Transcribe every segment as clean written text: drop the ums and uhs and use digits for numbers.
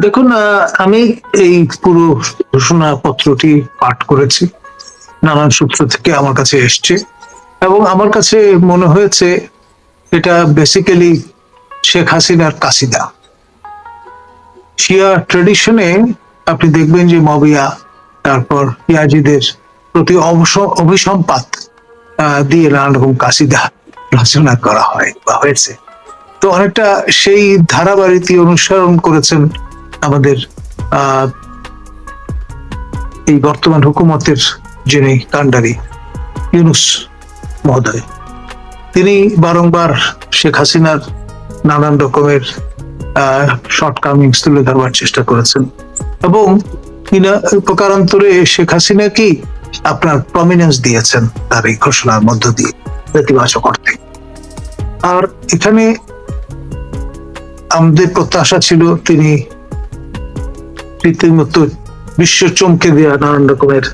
দেখুন, আমি এই পুরো ঘোষণাপত্রটি পাঠ করেছি, নানান সূত্র থেকে আমার কাছে এসছে, এবং আমার কাছে মনে হয়েছে এটা বেসিক্যালি শেখ হাসিনার কাসিদা। শিয়া ট্রেডিশনে আপনি দেখবেন যে মবিয়া, তারপর ইয়াজিদের প্রতি অভিসম্পাত দিয়ে নানা রকম কাসিদা রচনা করা হয় বা হয়েছে। তো অনেকটা সেই ধারাবাহিকই অনুসরণ করেছেন আমাদের এই বর্তমান হুকুমতের যিনি কান্ডারি ইউনূস মহোদয়। তিনি বারংবার শেখ হাসিনার নানান রকমের শর্টকামিংস তুলে ধরবার চেষ্টা করেছেন, এবং প্রকারান্তরে শেখ হাসিনা কি আপনার প্রমিনেন্স দিয়েছেন তার এই ঘোষণার মধ্য দিয়ে নেতিবাচক অর্থে। আর এখানে আমাদের প্রত্যাশা ছিল তিনি রীতিমতো বিশ্ব চমকে দেওয়া নানান রকমের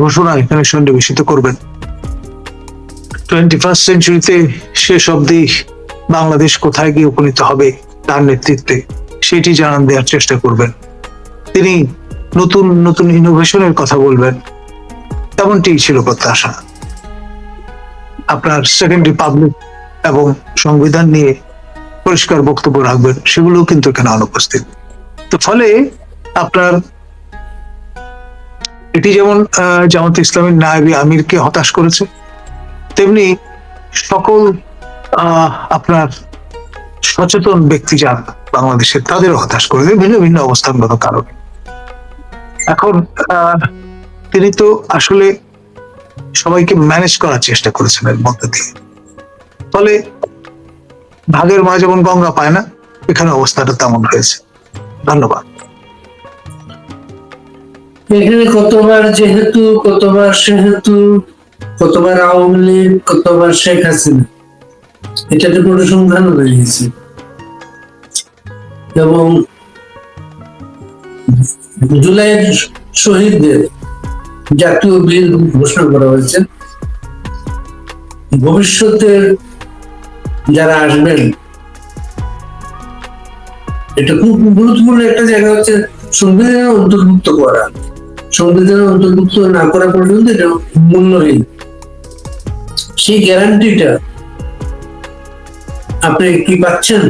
ঘোষণা এখানে সন্নিবেশিত করবেন। 21st সেঞ্চুরিতে শেষ অব্দি বাংলাদেশ কোথায় গিয়ে উপনীত হবে তার নেতৃত্বে সেটি জানান দেওয়ার চেষ্টা করবেন। তিনি নতুন নতুন ইনোভেশনের কথা বলবেন, তেমনটি ছিল প্রত্যাশা। আপনার সেকেন্ড রিপাবলিক এবং সংবিধান নিয়ে পরিষ্কার বক্তব্য রাখবেন, সেগুলো কিন্তু এখানে অনুপস্থিত। তো ফলে আপনার এটি যেমন জামাত ইসলামের নায়েবে আমিরকে হতাশ করেছে, তেমনি সকল আপনার সচেতন ব্যক্তি যান বাংলাদেশের তাদেরও হতাশ করেছে ভিন্ন ভিন্ন অবস্থানগত কারণে। এখন তিনি তো আসলে সবাইকে ম্যানেজ করার চেষ্টা করেছেন এর মধ্যে দিয়ে, ফলে ভাগের মা যেমন গঙ্গা পায় না, এখানে অবস্থাটা তেমন হয়েছে। ধন্যবাদ। এখানে কতবার যেহেতু, কতবার সেহেতু, কতবার আওয়ামী লীগ, কতবার শেখ হাসিনা, এটাতে পরিসংখ্যান হয়ে গেছে। এবং জুলাইয়ের শহীদদের জাতীয় বীর ঘোষণা করা হয়েছে। ভবিষ্যতের যারা আসবেন, এটা খুব গুরুত্বপূর্ণ একটা জায়গা হচ্ছে সংবিধানে অন্তর্ভুক্ত করা। সংবিধানে অন্তর্ভুক্ত না করা পর্যন্ত এটা মূল্যহীন। সেই গ্যারান্টিটা আপনি কি পাচ্ছেন?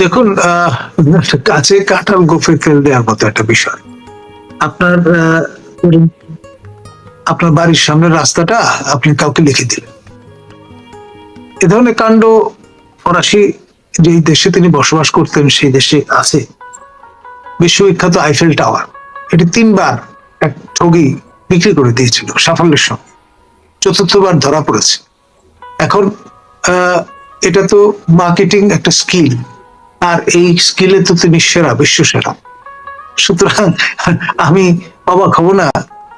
দেখুন, কাছে কাঁঠাল গোফে ফেল দেওয়ার মতো একটা বিষয়। আপনার আপনার বাড়ির সামনের রাস্তাটা আপনি কাউকে লিখে দিলেন। এ ধরনের কাণ্ড ফরাসি যে দেশে তিনি বসবাস করতেন সেই দেশে আছে। বিশ্ববিখ্যাত আইফেল টাওয়ার, এটি 3বার এক ঠগী বিক্রি করে দিয়েছিল সাফল্যের সঙ্গে, 4র্থবার ধরা পড়েছে। এখন এটা তো মার্কেটিং একটা স্কিল, আর এই স্কিলে তো তিনি সেরা, বিশ্ব সেরা। সুতরাং আমি অবাক হব না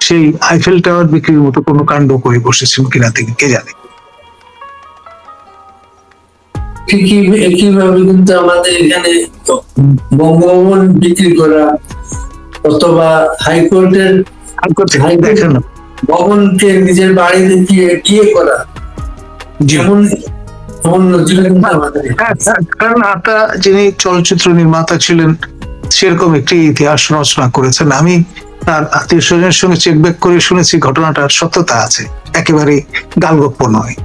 সেই আইফেল টাওয়ার বিক্রির মতো কোনো কাণ্ড করে বসেছেন কিনা তিনি কে জানে। একইভাবে কিন্তু আমাদের এখানে বঙ্গভবন বিক্রি করা অথবা হাইকোর্টের দেখেন ভবনকে নিজের বাড়িতে গিয়ে করা, যেমন কারণ আপনারা যিনি চলচ্চিত্র নির্মাতা ছিলেন সেরকম একটি ইতিহাস রচনা করেছেন। আমি তার আত্মীয় স্বজনের সঙ্গে চেক ব্যাক করে শুনেছি ঘটনাটার সত্যতা আছে, একেবারে গালগপ্প নয়।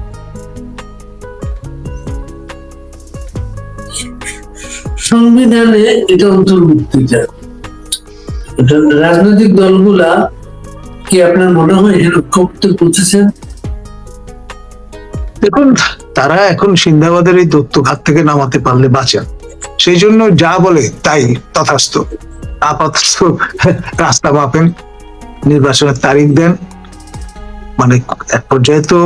সংবিধানে এটা অন্তর্ভুক্তিটা, রাজনৈতিক দলগুলা কি আপনার মনে হয় এখানে করতে পৌঁছেছেন? দেখুন, তারা এখন সিন্দাবাদের এই দত্তঘাত থেকে নামাতে পারলে বাঁচেন, সেই জন্য যা বলে তাই তথাস্তু। আপাতত রাস্তা মাপেন, নির্বাচনের তারিখ দেন। মানে এক পর্যায়ে তো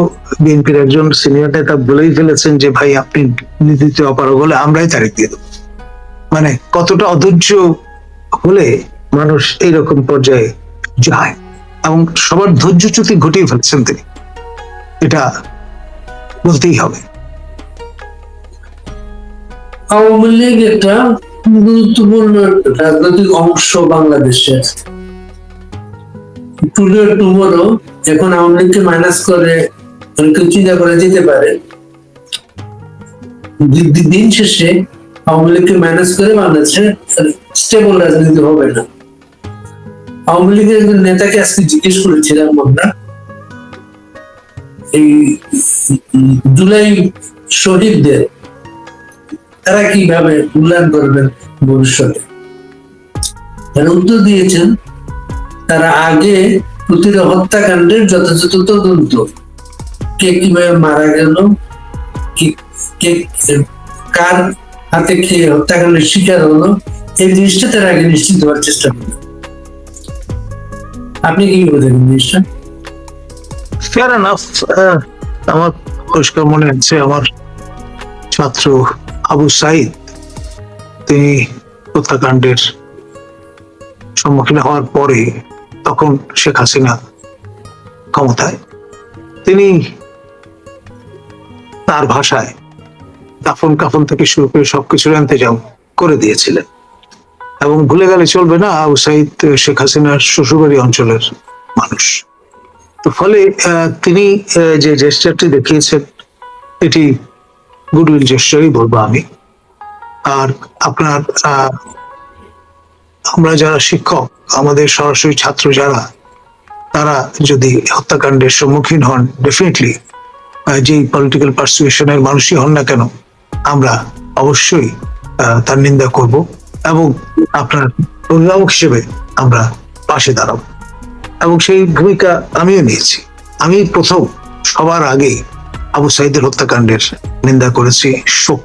বিএনপির একজন সিনিয়র নেতা বলেই ফেলেছেন যে ভাই আপনি নীতিতে অপারগ হলে আমরাই তারিখ দিয়ে দেবো। মানে কতটা অধৈর্য হলে মানুষ এইরকম পর্যায়ে যায়, এবং সবার ধৈর্যচ্যুতি ঘটিয়ে ফেলছেন তিনি, এটা বলতেই হবে। আওয়ামী লীগ একটা গুরুত্বপূর্ণ রাজনৈতিক অংশ বাংলাদেশের। টুডে টুমোরো এখন আওয়ামী লীগকে মাইনাস করে অনেকে চিন্তা করে যেতে পারে, দিন শেষে আওয়ামী লীগকে ম্যানেজ করে বাংলাদেশে স্টেবল রাজনীতি হবে না। আওয়ামী লীগের একজন নেতাকে আজকে জিজ্ঞেস করেছিলাম আমরা, এই জুলাই শহীদদের তারা কিভাবে মূল্যায়ন করবেন ভবিষ্যতে। তারা উত্তর দিয়েছেন, তারা আগে প্রতিটা হত্যাকাণ্ডের যথাযথ তদন্ত, কে কিভাবে মারা গেল, কার হাতে খেয়ে হত্যাকাণ্ডের শিকার হলো, এই জিনিসটা তারা আগে নিশ্চিত হওয়ার চেষ্টা করবে। আপনি কি বলবেন জিনিসটা? Fair enough. আমার পরিষ্কার মনে হচ্ছে আমার ছাত্র আবু সাইদ, তিনি হত্যাকাণ্ডের সম্মুখীন হওয়ার পরে, তখন শেখ হাসিনা ক্ষমতায়, তিনি তার ভাষায় দাফন কাফন থেকে শুরু করে সবকিছুর ইন্তজাম করে দিয়েছিলেন। এবং ভুলে গেলে চলবে না, আবু সাইদ শেখ হাসিনার শ্বশুরবাড়ি অঞ্চলের মানুষ। তো ফলে তিনি যে জেস্টারটি দেখিয়েছেন, এটি গুডউইল জেস্টারই বলবো আমি। আর আপনার আমরা যারা শিক্ষক, আমাদের সরাসরি ছাত্র যারা, তারা যদি হত্যাকাণ্ডের সম্মুখীন হন, ডেফিনেটলি যেই পলিটিক্যাল পারসুয়েশনের মানুষই হন না কেন, আমরা অবশ্যই তার নিন্দা করব এবং আপনার অভিভাবক হিসেবে আমরা পাশে দাঁড়াবো। এবং সেই ভূমিকা আমিও নিয়েছি। আমি প্রথম সবার আগে আবু সাইদের হত্যাকাণ্ডের নিন্দা করেছি, শোক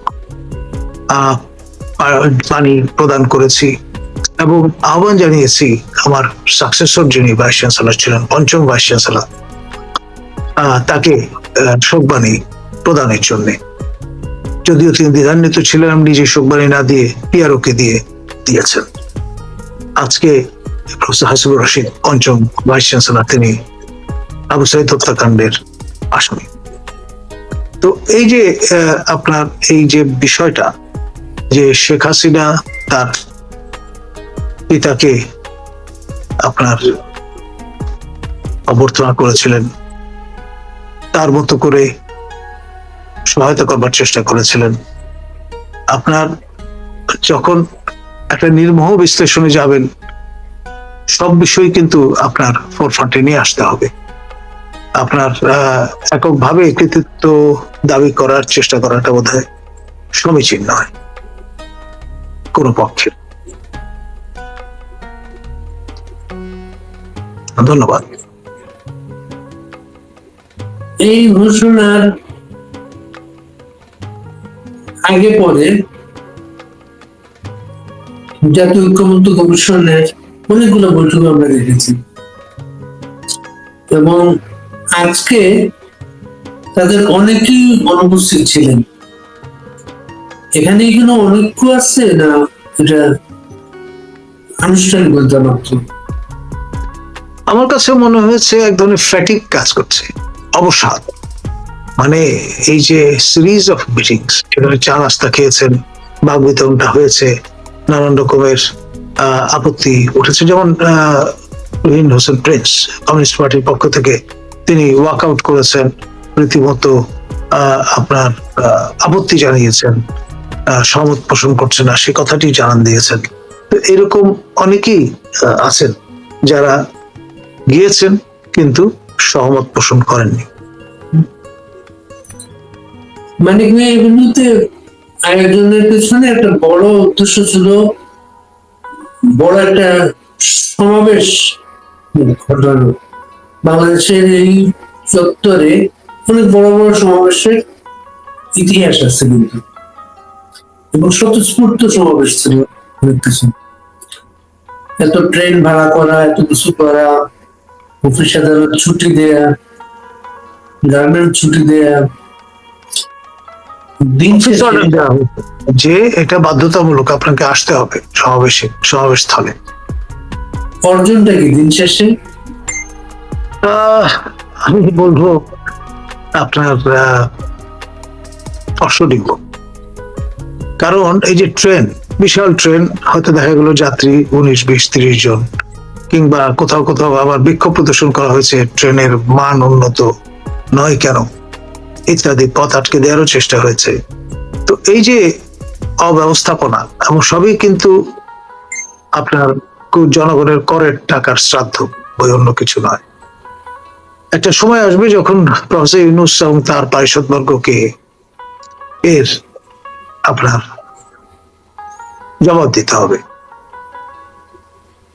পানি প্রদান করেছি এবং আহ্বান জানিয়েছি আমার সাকসেসর যিনি ভাইস চ্যান্সেলর ছিলেন, পঞ্চম ভাইস চ্যান্সেলর, তাকে শোকবাণী প্রদানের জন্য। যদিও তিনি দ্বিধান্বিত ছিলেন, নিজে শোকবাণী না দিয়ে পিআরওকে দিয়েছেন। আজকে প্রফেসর হাসিবুর রশিদ পঞ্চম ভাইস চ্যান্সেলর, তিনি আবু সাইদ হত্যাকাণ্ডের আসামি। তো এই যে আপনার এই যে বিষয়টা, যে শেখ হাসিনা তার পিতাকে আপনার অভ্যর্থনা করেছিলেন, তার মতো করে সহায়তা করবার চেষ্টা করেছিলেন। আপনার যখন একটা নির্মোহ বিশ্লেষণে যাবেন, সব বিষয় কিন্তু আপনার ফোরফ্রন্টে নিয়ে আসতে হবে। আপনার এককভাবে কৃতিত্ব দাবি করার চেষ্টা করাটা বোধহয় সমীচীন নয় কোনো পক্ষের। ধন্যবাদ। এই ঘোষণার আগে পরে জাতীয় ঐক্যমত্য কমিশনের অনেকগুলো বৈঠক আমরা দেখেছি এবং আজকে তাদের অনেকেই অনুপস্থিত ছিলেন। এখানে কোনো অনৈক্য আছে না এটা আনুষ্ঠানিক বলতে মাত্র? আমার কাছে মনে হয়েছে এক ধরনের ফ্যাটিক কাজ করছে, অবসাদ। মানে এই যে সিরিজ অফ মিটিংস, যেখানে চা নাস্তা খেয়েছেন, বাক বিতরণটা হয়েছে, নানান রকমের আপত্তি উঠেছে। যেমন রহিন হোসেন প্রিন্স কমিউনিস্ট পার্টির পক্ষ থেকে তিনি ওয়াক আউট করেছেন, রীতিমতো আপনার আপত্তি জানিয়েছেন, সহমত পোষণ করছে না সে কথাটি জানান দিয়েছেন। তো এরকম অনেকেই আছেন যারা গিয়েছেন কিন্তু সহমত পোষণ করেননি। মানে এগুলোতে আয়োজনের পেছনে একটা বড় উদ্দেশ্য ছিল, বড় একটা সমাবেশ ঘটানো। বাংলাদেশের এই চত্বরে অনেক বড় বড় সমাবেশের ইতিহাস আছে কিন্তু, এবং স্বতঃস্ফূর্ত সমাবেশ ছিল অনেক কিছু। এত ট্রেন ভাড়া করা, এত কিছু করা, অফিস আদালত ছুটি দেয়া, গার্মেন্ট ছুটি দেয়া, যে এটা বাধ্যতামূলক, আপনাকে আসতে হবে সমাবেশ স্থলে। অর্জনটা কি দিন শেষে? আমি বলবো আপনার অশ্বডিম্ব। কারণ এই যে ট্রেন, বিশাল ট্রেন, হয়তো দেখা গেল যাত্রী 19, 20, 30 জন, কিংবা কোথাও কোথাও আবার বিক্ষোভ প্রদর্শন করা হয়েছে ট্রেনের মান উন্নত নয় কেন ইত্যাদি, পথ আটকে দেওয়ারও চেষ্টা হয়েছে। তো এই যে অব্যবস্থাপনা এবং সবই কিন্তু আপনার জনগণের করের টাকার শ্রাদ্ধ, ওই অন্য কিছু নয়। একটা সময় আসবে যখন প্রফেসর ইউনূস এবং তার পারিষদবর্গকে এর আপনার জবাব দিতে হবে,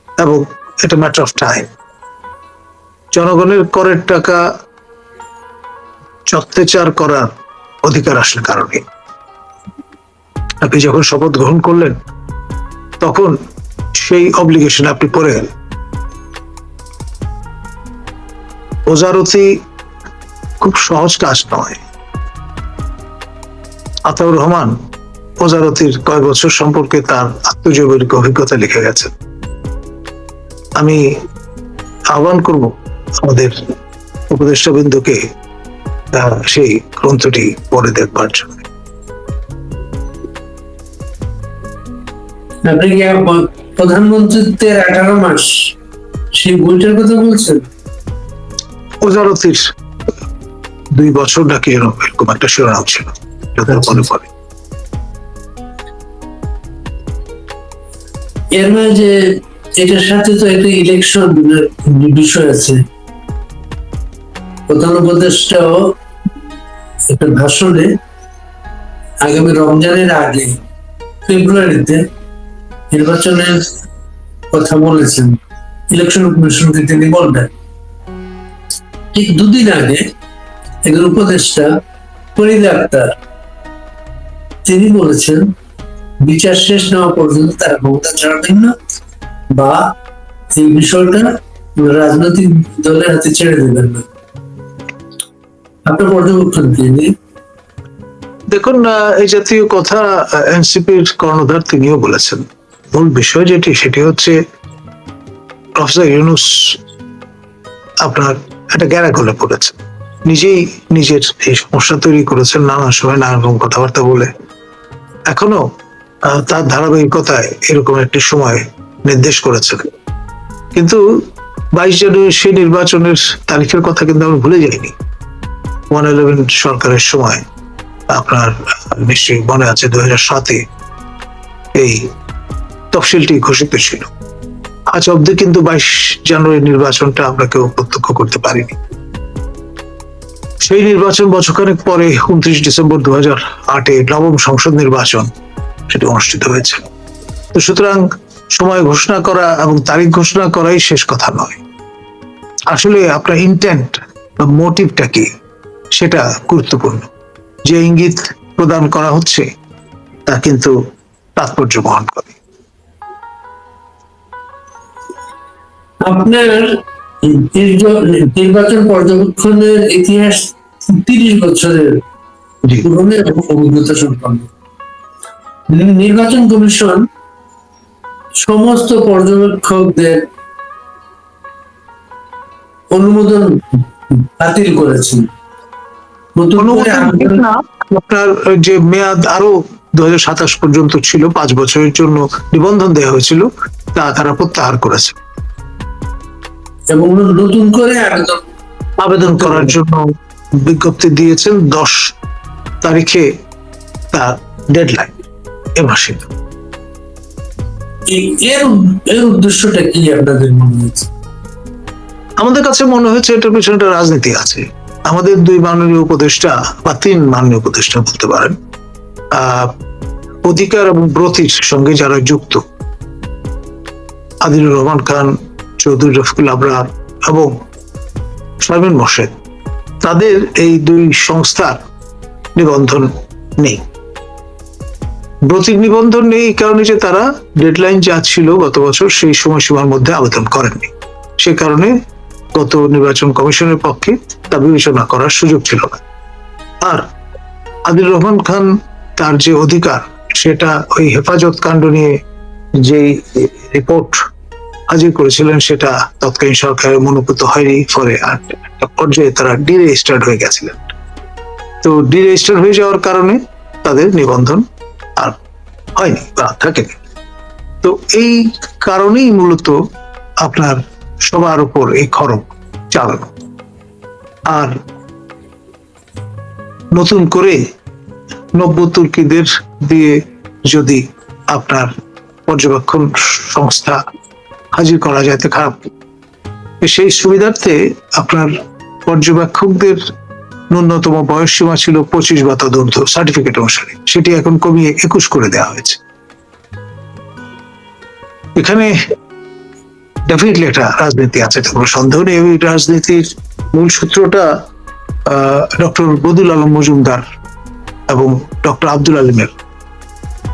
এবং এটা ম্যাটার অফ টাইম। জনগণের করের টাকা অত্যাচার করার অধিকার আসলে কারণে আপনি যখন শপথ গ্রহণ করলেন তখন সেই অব্লিগেশন আপনি পড়ে গেলেন। ওজারতি খুব সহজ কাজ নয়। আতাউর রহমান ওজারতির কয়েক বছর সম্পর্কে তার আত্মজীবনীক অভিজ্ঞতা লিখে গেছেন। আমি আহ্বান করব আমাদের উপদেষ্টাবৃন্দকে সেই গ্রন্থটি পড়ে দেখবার জন্য। আপনি কি প্রধানমন্ত্রীত্বের 18 মাস সেই বইটার কথা বলছেন? ওজারতির 2 বছর নাকি এরকম একটা শিরোনাম ছিল, মনে পড়ে। এর মানে যে এটার সাথে তো একটা ইলেকশন বিষয় আছে। প্রধান উপদেষ্টাও একটা ভাষণে আগামী রমজানের আগে ফেব্রুয়ারিতে নির্বাচনের কথা বলেছেন, ইলেকশন কমিশনকে তিনি বলবেন। ঠিক 2 দিন আগে একজন উপদেষ্টা ফরিদ আক্তার তিনি বলেছেন বিচার শেষ না হওয়া পর্যন্ত তারা ক্ষমতা ছাড়বেন না, বা এই বিষয়টা রাজনৈতিক দলের হাতে ছেড়ে দেবেন না। আপনার পর্যবেক্ষণ কি? দেখুন, এই জাতীয় কথা এনসিপির কর্ণধার তিনিও বলেছেন। মূল বিষয় সেটি হচ্ছে প্রফেসর ইউনূস আপনার একটা গ্যারাগলে পড়েছেন, নিজেই নিজের এই সমস্যা তৈরি করেছেন নানা সময় নানা রকম কথাবার্তা বলে। এখনো তার ধারাবাহিকতায় এরকম একটি সময় নির্দেশ করেছেন, কিন্তু 22 জানুয়ারি সেই নির্বাচনের তারিখের কথা কিন্তু আমরা ভুলে যাইনি। 111 সরকারের সময় আপনার নিশ্চয়ই মনে আছে 2007-এ এই তফসিলটি ঘোষিত ছিল। আজ অব্দি কিন্তু 22 জানুয়ারি নির্বাচনটা আমরা কেউ প্রত্যক্ষ করতে পারিনি। সেই নির্বাচন বছরখানেক পরে 29 ডিসেম্বর 2008-এ নবম সংসদ নির্বাচন সেটি অনুষ্ঠিত হয়েছে। তো সুতরাং সময় ঘোষণা করা এবং তারিখ ঘোষণা করাই শেষ কথা নয়। আসলে আপনার ইন্টেন্ট বা মোটিভটা কি সেটা গুরুত্বপূর্ণ। যে ইঙ্গিত প্রদান করা হচ্ছে তা কিন্তু তাৎপর্য বহন করে। আপনার নির্বাচন পর্যবেক্ষণের ইতিহাস 30 বছরের পুরনো অভিজ্ঞতা সম্পন্ন। নির্বাচন কমিশন সমস্ত পর্যবেক্ষকদের অনুমোদন বাতিল করেছেন। আপনার যে মেয়াদ আরো 2027 পর্যন্ত ছিল, 5 বছরের জন্য নিবন্ধন দেওয়া হয়েছিল, তা তারা প্রত্যাহার করেছে এবং নতুন করে আবেদন করার জন্য বিজ্ঞপ্তি দিয়েছেন। 10 তারিখে তার ডেডলাইন, এ মাসে। এর উদ্দেশ্যটা কি আপনাদের মনে হয়েছে? আমাদের কাছে মনে হয়েছে এটার পিছনে একটা রাজনীতি আছে। আমাদের 2 মাননীয় উপদেষ্টা বা 3 মাননীয় উপদেষ্টা বলতে পারেন, অধিকার এবং ব্রতির সঙ্গে যারা যুক্ত, আদিলুর রহমান খান, চৌধুরী রফিকুল আবরার এবং শারমিন মোর্শেদ, তাদের এই 2 সংস্থার নিবন্ধন নেই। ব্রতির নিবন্ধন নেই এই কারণে যে তারা ডেডলাইন যা ছিল গত বছর সেই সময়সীমার মধ্যে আবেদন করেননি। সে কারণে গত নির্বাচন কমিশনের পক্ষে তা বিবেচনা করার সুযোগ ছিল না। আর আদিলুর রহমান খান তার যে অধিকার, সেটা ওই হেফাজত কাণ্ড নিয়ে যে রিপোর্ট হাজির করেছিলেন সেটা তৎকালীন সরকারের মনোনীত হয়নি। ফলে একটা পর্যায়ে তারা ডিরেজিস্টার্ড হয়ে গেছিলেন। তো ডিরেজিস্টার্ড হয়ে যাওয়ার কারণে তাদের নিবন্ধন আর হয়নি বা থাকেনি। তো এই কারণেই মূলত আপনার সবার উপর এই খরচ চালানো। আর নতুন করে 90 তুর্কিদের দিয়ে যদি আপনার পর্যবেক্ষণ সংস্থা হাজির করা যায় তো খারাপ। সেই সুবিধার্থে আপনার পর্যবেক্ষকদের ন্যূনতম বয়স সীমা ছিল 25 বা তদূর্ধ্ব সার্টিফিকেট অনুসারে, সেটি এখন কমিয়ে 21 করে দেওয়া হয়েছে। এখানে ডেফিনেটলি একটা রাজনীতি আছে, কোনো সন্দেহ নেই। এই রাজনীতির মূল সূত্রটা ডক্টর বদিউল আলম মজুমদার এবং ডক্টর আব্দুল আলিমের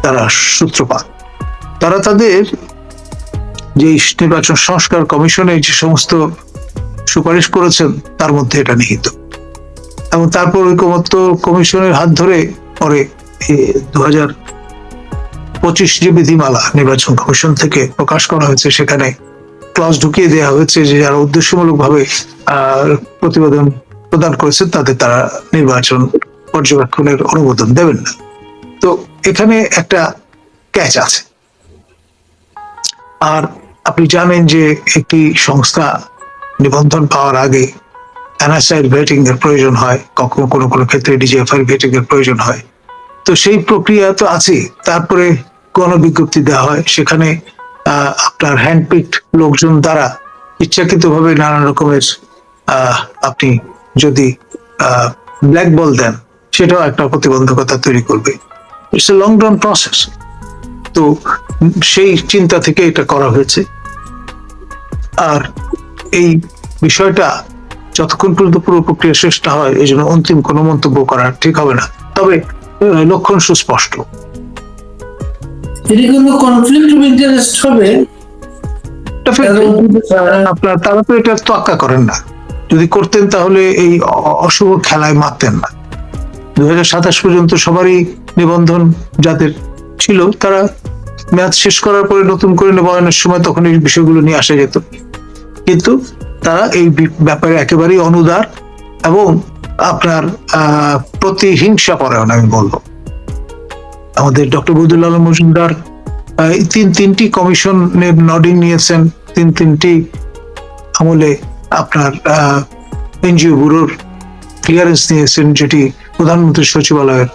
তারা সূত্রপাত। তারা তাদের যে নির্বাচন সংস্কার কমিশনে যে সমস্ত সুপারিশ করেছেন তার মধ্যে এটা নিহিত, এবং তারপর ঐকমত্য কমিশনের হাত ধরে পরে 2025 যে বিধিমালা নির্বাচন কমিশন থেকে প্রকাশ করা হয়েছে সেখানে ক্লজ ঢুকিয়ে দেওয়া হয়েছে যে যারা উদ্দেশ্যমূলকভাবে প্রতিবেদন প্রদান করেছে তাদের তারা নির্বাচন পর্যবেক্ষণের অনুমোদন দেবেন না। তো এখানে একটা ক্যাচ আছে। আর আপনি জানেন যে একটি সংস্থা নিবন্ধন পাওয়ার আগে এনএসআই ভেটিং এর প্রয়োজন হয়, কখনো কোনো কোনো ক্ষেত্রে ডিজিএফআই ভেটিং এর প্রয়োজন হয়। তো সেই প্রক্রিয়া তো আছে। তারপরে গণবিজ্ঞপ্তি দেওয়া হয়, সেখানে আপনার হ্যান্ডপিকড লোকজন দ্বারা ইচ্ছাকৃতভাবে নানান রকমের আপনি যদি ব্ল্যাক বল দেন সেটাও একটা প্রতিবন্ধকতা তৈরি করবে। It's a long run process. তো সেই চিন্তা থেকে এটা করা হয়েছে। আর এই বিষয়টা যতক্ষণ পর্যন্ত পুরো প্রক্রিয়া শেষ না হয় এই জন্য অন্তিম কোনো মন্তব্য করা ঠিক হবে না। তবে লক্ষণ সুস্পষ্ট। এটি কিন্তু কনফ্লিক্ট অফ ইন্টারেস্ট হবে। আপনার তারা তো এটা তোয়াক্কা করেন না। যদি করতেন তাহলে এই অশুভ খেলায় মারতেন না। 2027 পর্যন্ত সবারই নিবন্ধন যাদের ছিল তারা ম্যাচ শেষ করার পরে নতুন করে নবায়নের সময় তখন এই বিষয়গুলো নিয়ে আসা যেত, কিন্তু তারা এই ব্যাপারে একেবারেই অনুদার এবং আপনার প্রতিহিংসা পরায়ণ আমি বলবো। আমাদের ডক্টর বদিউল আলম মজুমদার তিনটি কমিশনের নডিং নিয়েছেন, তিনটি আমলে আপনার এনজিও ব্যুরোর ক্লিয়ারেন্স নিয়েছেন, যেটি প্রধানমন্ত্রী সচিবালয়ের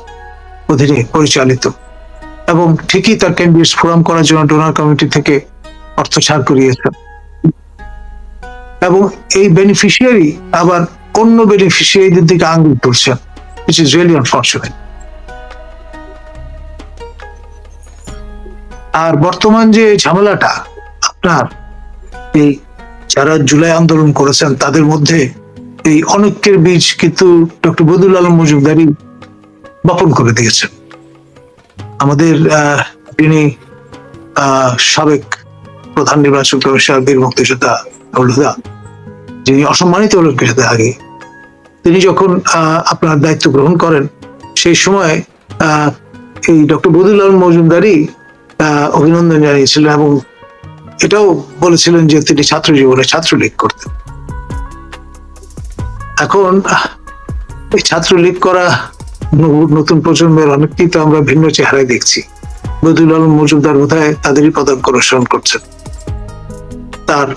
অধীনে পরিচালিত, এবং ঠিকই তার ক্যান্ডিডেটস ফোরাম করার জন্য ডোনার কমিটি থেকে অর্থ ছাড় করিয়েছেন। এবং এই বেনিফিশিয়ারি আবার অন্য বেনিফিশিয়ারিদের দিকে আঙ্গুল তুলছেন, which is really unfortunate। আর বর্তমান যে ঝামেলাটা আপনার এই যারা জুলাই আন্দোলন করেছেন তাদের মধ্যে এই অনৈক্যের বীজ কিন্তু ডক্টর বদিউল আলম মজুমদারি বপন করে দিয়েছেন। আমাদের যিনি সাবেক প্রধান নির্বাচন কমিশনার বীর মুক্তিযোদ্ধা হুদা, যিনি অসম্মানিত হলেন কিছুদিন আগে, তিনি যখন আপনার দায়িত্ব গ্রহণ করেন সেই সময় এই ডক্টর বদিউল আলম মজুমদারি অভিনন্দন জানিয়েছিলেন এবং এটাও বলেছিলেন যে তিনি ছাত্র জীবনে ছাত্রলীগ করতেন। এখন এই ছাত্রলীগ করা নতুন প্রজন্মের অনেককেই তো আমরা ভিন্ন চেহারায় দেখছি। বদিউল আলম মজুমদার বোধহয় তাদেরই পদাঙ্ক অনুসরণ করছেন। তার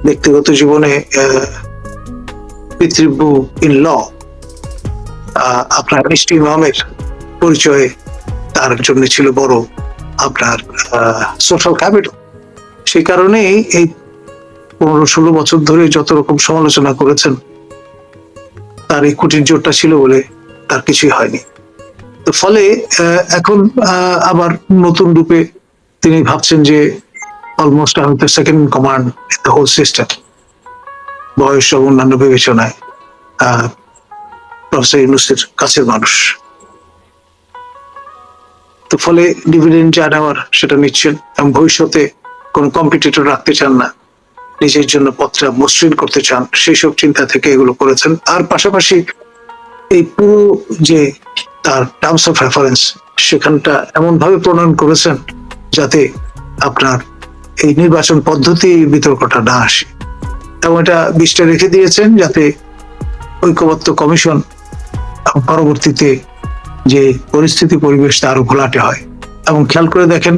ব্যক্তিগত জীবনে পিতৃব্য ইন ল আপনার মিষ্টি ইমামের পরিচয় তার জন্য ছিল বড় আপনার সোশ্যাল ক্যাপিটাল। সেই কারণেই এই 15-16 বছর ধরে যত রকম সমালোচনা করেছেন তার এই কুটির জোরটা ছিল বলে তার কিছুই হয়নি। তো ফলে এখন আবার নতুন রূপে তিনি ভাবছেন যে অলমোস্ট আমি তো second in command in the whole system, বয়স এবং অন্যান্য বিবেচনায় প্রফেসর ইউনূসের কাছের মানুষ। তো ফলে ডিভিডেন্ড যা নেওয়ার সেটা নিচ্ছেন এবং ভবিষ্যতে কোনো কম্পিটিটর রাখতে চান না, নিজের জন্য পথটা মসৃণ করতে চান, সেই সব চিন্তা থেকে এগুলো করেছেন। আর পাশাপাশি এই পুরো যে তার টার্মস অফ রেফারেন্স সেখানটা এমন ভাবে প্রণয়ন করেছেন যাতে আপনার এই নির্বাচন পদ্ধতি বিতর্কটা না আসে, এবং এটা বিষটা রেখে দিয়েছেন যাতে ঐকমত্য কমিশন পরবর্তীতে যে পরিস্থিতি পরিবেশ তা আরো ঘোলাটে হয়। এবং খেয়াল করে দেখেন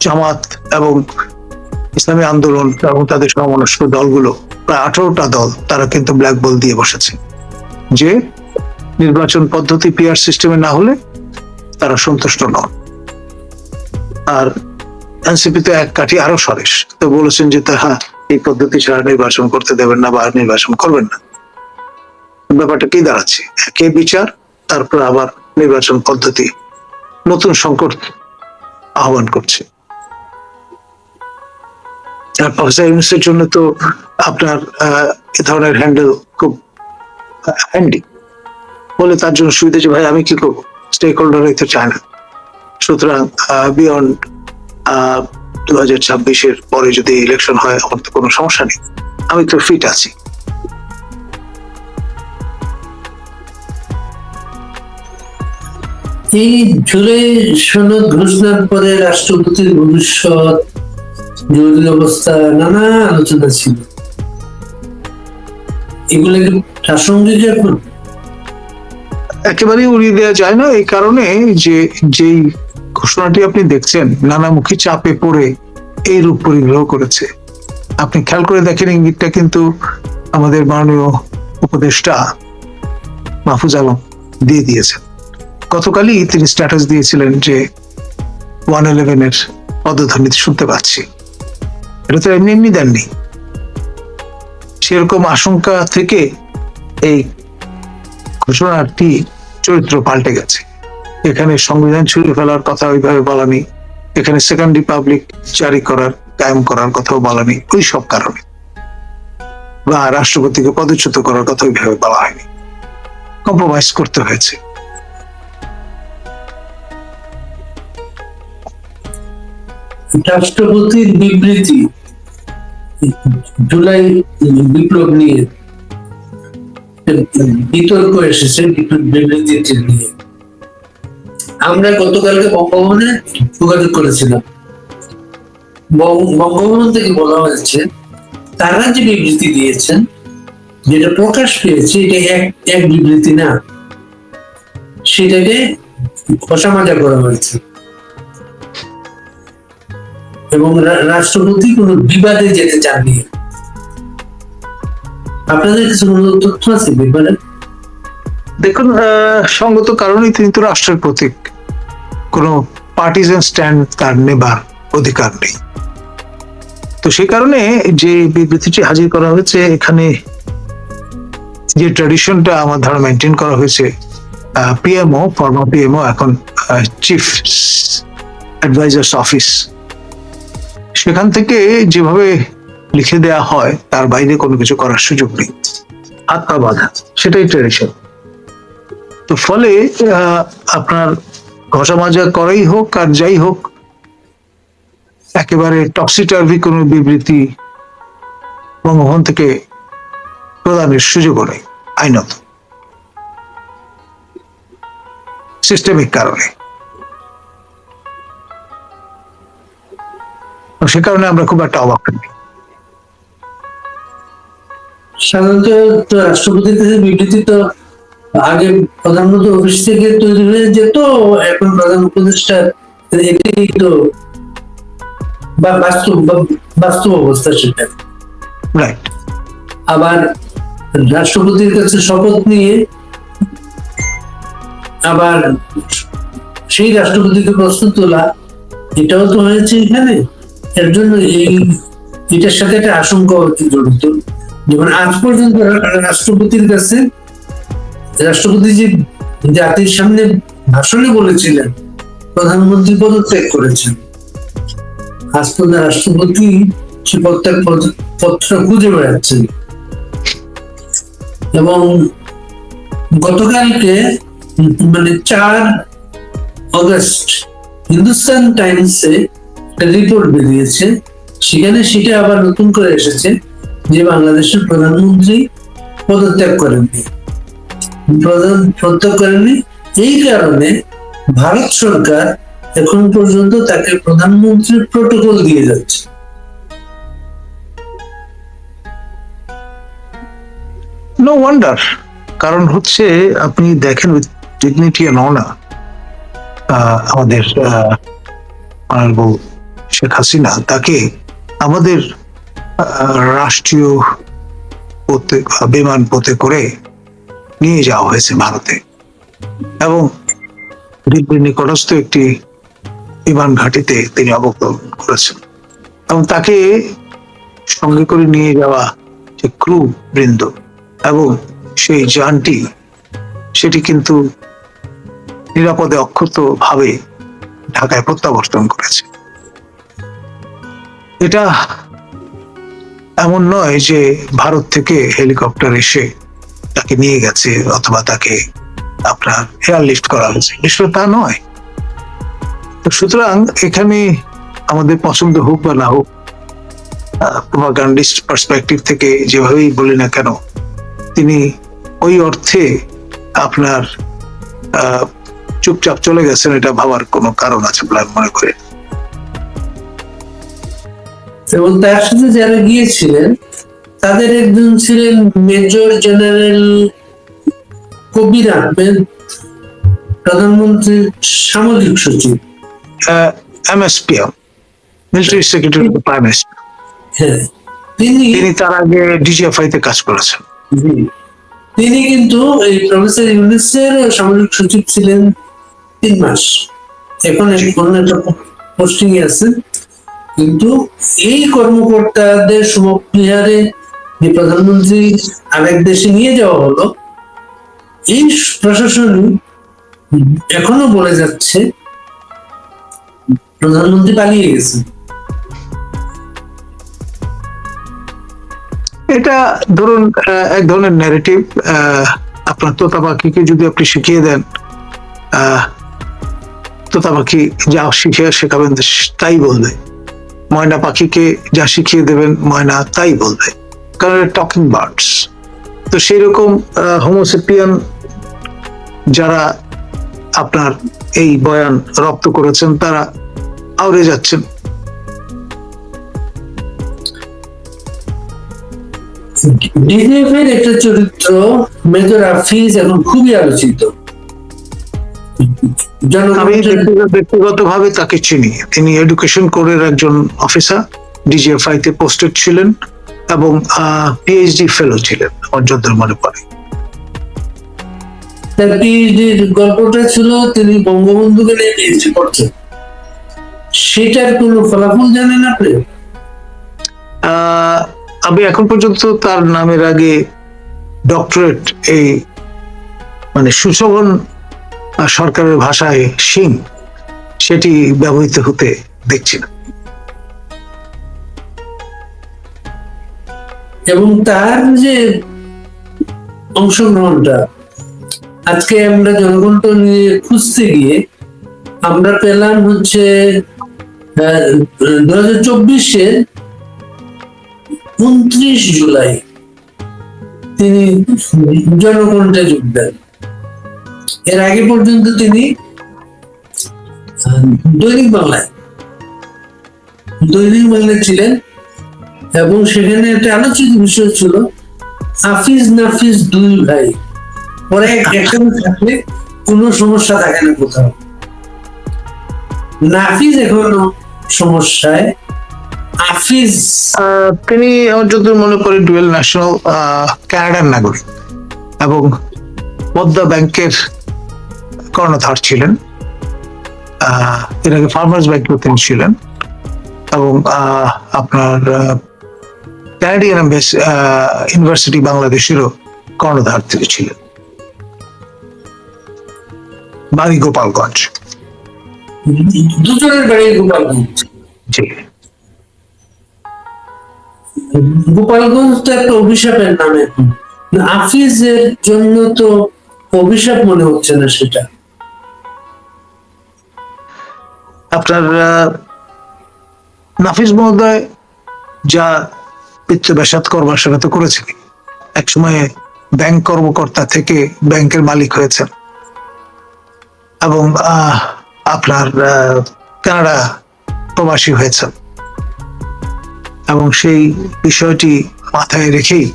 জামাত এবং ইসলামী আন্দোলন এবং তাদের সমমনস্ক দলগুলো প্রায় 18টা দল তারা কিন্তু ব্ল্যাক বল দিয়ে বসেছে যে নির্বাচন পদ্ধতি পিআর সিস্টেমে না হলে তারা সন্তুষ্ট নন। আর এনসিপি তো এক কাঠি আরো সরেস, তো বলেছেন যে হ্যাঁ এই পদ্ধতি ছাড়া নির্বাচন করতে দেবেন না বা নির্বাচন করবেন না। ব্যাপারটা কি দাঁড়াচ্ছে? একই বিচার, তারপর আবার নির্বাচন পদ্ধতি নতুন সংকট আহ্বান করছে। আর প্রফেসর ইউনূসের জন্য তো আপনার এ ধরনের হ্যান্ডেল খুব হ্যান্ডি, বলে তার জন্য সুবিধা যে ভাই আমি কি করবো, স্টেক হোল্ডারই তো চায় না। সুতরাং বিয়ন্ড 2026-এর পরে যদি ইলেকশন হয় আমার তো কোনো সমস্যা নেই, আমি তো ফিট আছি। এই জুলাই সনদ ঘোষণার পরে রাষ্ট্রপতির ভবিষ্যৎ, জরুরি অবস্থা, নানা আলোচনা ছিল। এগুলো কি প্রাসঙ্গিক এখন? একেবারেই উড়িয়ে দেওয়া যায় না, এই কারণে যে যেই ঘোষণাটি আপনি দেখছেন নানামুখী চাপে পড়ে এই রূপ পরিগ্রহ করেছে। আপনি খেয়াল করে দেখেন ইঙ্গিতটা কিন্তু আমাদের মাননীয় উপদেষ্টা মাহফুজ আলম দিয়ে দিয়েছেন। গতকালই তিনি স্ট্যাটাস দিয়েছিলেন যে 111-এর পদধ্বনি শুনতে পাচ্ছি। এটা তো এমনি এমনি দেননি, সেরকম আশঙ্কা থেকে এই ঘোষণাটি চরিত্র পাল্টে গেছে। এখানে সংবিধান ছুঁড়ে ফেলার কথা ওইভাবে বলা নেই, এখানে সেকেন্ড রিপাবলিক জারি করার কায়েম করার কথাও বলা নেই ওই সব কারণে, বা রাষ্ট্রপতিকে পদচ্যুত করার কথা ওইভাবে বলা হয়নি, কম্প্রোমাইজ করতে হয়েছে। রাষ্ট্রপতির বিবৃতি জুলাই বিপ্লব নিয়ে বিতর্ক এসেছে, বিবৃতিটি নিয়ে। আমরা গতকালকে বঙ্গভবনে যোগাযোগ করেছিলাম। বঙ্গভবন থেকে বলা হয়েছে তারা যে বিবৃতি দিয়েছেন, যেটা প্রকাশ পেয়েছে, এটা এক বিবৃতি না, সেটাকে খোসামাজা করা হয়েছে এবং রাষ্ট্রপতি কোনো বিবাদে যেতে চাননি। আপনাদের কিছু তথ্য আছে ব্যাপারে? দেখুন, সঙ্গত কারণেই তিনি তো রাষ্ট্রের প্রতীক, কোনো পার্টিজান স্ট্যান্ড তার নেবার অধিকার নেই। তো সেই কারণে যে বিবৃতিটি হাজির করা হয়েছে, এখানে যে ট্র্যাডিশনটা আমার ধারণা মেনটেন করা হয়েছে, পিএমও, ফর্মার পিএমও এখন চিফ অ্যাডভাইজার্স অফিস, সেখান থেকে যেভাবে লিখে দেয়া হয় তার বাইরে কোনো কিছু করার সুযোগ নেই, হাত পা বাঁধা, সেটাই ট্র্যাডিশন। তো ফলে আপনার ঘষা মাজা করাই হোক আর যাই হোক, একেবারে টক্সিটার্ভি কোনো বিবৃতি বঙ্গভবন থেকে প্রদানের সুযোগও নেই আইনত, সিস্টেমিক কারণে। সে কারণে আমরা খুব একটা অবাক করি। সাধারণত রাষ্ট্রপতির কাছে বিবৃতি তো আগে প্রধানমন্ত্রী অফিস থেকে তৈরি হয়ে যেত, এখন প্রধান উপদেষ্টা, এটাই তো বাস্তব অবস্থা সেটা। রাইট। আবার রাষ্ট্রপতির কাছে শপথ নিয়ে আবার সেই রাষ্ট্রপতিকে প্রশ্ন তোলা, এটাও তো হয়েছে এখানে। এর জন্য এটার সাথে একটা আশঙ্কা জড়িত। যেমন আজ পর্যন্ত রাষ্ট্রপতির কাছে, রাষ্ট্রপতি যে জাতির সামনে ভাষণে বলেছিলেন প্রধানমন্ত্রী পদত্যাগ করেছেন, আজ পর্যন্ত রাষ্ট্রপতি সে পদত্যাগ পত্র খুঁজে বেড়াচ্ছেন। এবং গতকালকে মানে 4 অগস্ট হিন্দুস্তান টাইমসে একটা রিপোর্ট বেরিয়েছে, সেখানে সেটা আবার নতুন করে এসেছে যে বাংলাদেশের প্রধানমন্ত্রী পদত্যাগ করেননি, এই কারণে ভারত সরকার এখন পর্যন্ত তাকে প্রধানমন্ত্রীর প্রটোকল দিয়ে যাচ্ছে। নো ওয়ান্ডার, কারণ হচ্ছে আপনি দেখেন উইথ ডিগনিটি এন্ড অনার আমাদের অনারেবল শেখ হাসিনা, তাকে আমাদের রাষ্ট্রীয় বিমান পথে করে নিয়ে যাওয়া হয়েছে ভারতে, এবং দিল্লির নিকটস্থ একটি বিমান ঘাঁটিতে তিনি অবতরণ করেছেন এবং তাকে সঙ্গে করে নিয়ে যাওয়া যে ক্রু বৃন্দ এবং সেই যানটি সেটি কিন্তু নিরাপদে অক্ষত ভাবে ঢাকায় প্রত্যাবর্তন করেছে। এটা এমন নয় যে ভারত থেকে হেলিকপ্টার এসে তাকে নিয়ে গেছে অথবা তাকে আপনার এয়ারলিফট করা হয়েছে, বিষয়টা তা নয়। তো সুতরাং এখানে আমাদের পছন্দ হোক বা না হোক, প্রোপাগান্ডিস্ট পার্সপেক্টিভ থেকে যেভাবেই বলি না কেন, তিনি ওই অর্থে আপনার চুপচাপ চলে গেছেন, এটা ভাবার কোনো কারণ আছে বলে আমি মনে করি। এবং তার সাথে যারা গিয়েছিলেন তাদের একজন ছিলেন মেজর জেনারেল কবির আহমেদ, প্রধানমন্ত্রীর সামরিক সচিব, MSPM, military secretary of the prime minister. হ্যাঁ, তিনি তার আগে DGFI তে কাজ করেছেন। তিনি কিন্তু এই প্রফেসর ইউনূসের সামরিক সচিব ছিলেন 3 মাস। এখন অন্য একটা পোস্টিং এ আছেন, কিন্তু এই কর্মকর্তাদের সমপ্রহারে যে প্রধানমন্ত্রী আরেক দেশে নিয়ে যাওয়া হলো, এই প্রশাসন এখনো বলে যাচ্ছে প্রধানমন্ত্রী পালিয়ে গেছেন। এটা ধরুন এক ধরনের ন্যারেটিভ। আপনার তোতা পাখিকে যদি আপনি শিখিয়ে দেন, তোতা পাখি যা শিখিয়ে শেখাবেন তাই বলবে, ময়না পাখিকে যা শিখিয়ে দেবেন ময়না তাই বলবে, কারণ টকিং বার্ডস। তো সেই রকম হোমোসেপিয়ান যারা আপনার এই বয়ান রপ্ত করেছেন তারা আউড়ে যাচ্ছেন। ডিজিএফ এর একটা চরিত্র মেজর হাফিজ এখন খুবই আলোচিত। আমি ব্যক্তিগতভাবে তাকে চিনি। তিনি এডুকেশন কোরের একজন অফিসার, DGFI তে পোস্টেড ছিলেন এবং PhD ফেলো ছিলেন, আমার যতদূর মনে পড়ে। তার পিএইচডির গল্পটা ছিল তিনি বঙ্গবন্ধুকে নিয়ে পিএইচডি করছেন, সেটার কোনো ফলাফল জানেন আপনি? আমি এখন পর্যন্ত তার নামের আগে ডক্টরেট, এই মানে সুশোভন সরকারের ভাষায় সিং, সেটি ব্যবহৃত হতে দেখছি না। এবং তার যে অংশগ্রহণটা আজকে আমরা জনগণত নিয়ে খুঁজতে গিয়ে আমরা পেলাম হচ্ছে 2024-এর 29 জুলাই তিনি জনগণটা যোগ দেন। এর আগে পর্যন্ত তিনি দৈনিক বাংলায় ছিলেন এবং সেখানে একটা আলোচিত বিষয় ছিল হাফিজ নাফিজ 2 ভাই, ওরা একসাথে থাকলে কোনো সমস্যা থাকে না কোথাও। নাফিজ এখনো সমস্যায়, হাফিজ তিনি আমার যতদূর মনে করি ডুয়েল ন্যাশনাল কানাডার নাগরিক এবং পদ্মা ব্যাংকের কর্ণধার ছিলেন। এর আগে ফার্মার্স ব্যাংকেও তিনি ছিলেন এবং আপনার ক্যানাডিয়ান ইউনিভার্সিটি বাংলাদেশেরও কর্ণধার তিনি ছিলেন। বাড়ি গোপালগঞ্জ। দুজনের বাড়ি গোপালগঞ্জ। জি, গোপালগঞ্জ তো একটা অভিশাপের নামে, হাফিজের জন্য তো অভিশাপ মনে হচ্ছে না সেটা। আপনার নাফিজ মহোদয় যা পিতৃব্যাসাত করবার সেটা তো করেছেন। এক সময় ব্যাংক কর্মকর্তা থেকে ব্যাংকের মালিক হয়েছেন এবং আপনার কানাডা প্রবাসী হয়েছেন এবং সেই বিষয়টি মাথায় রেখেই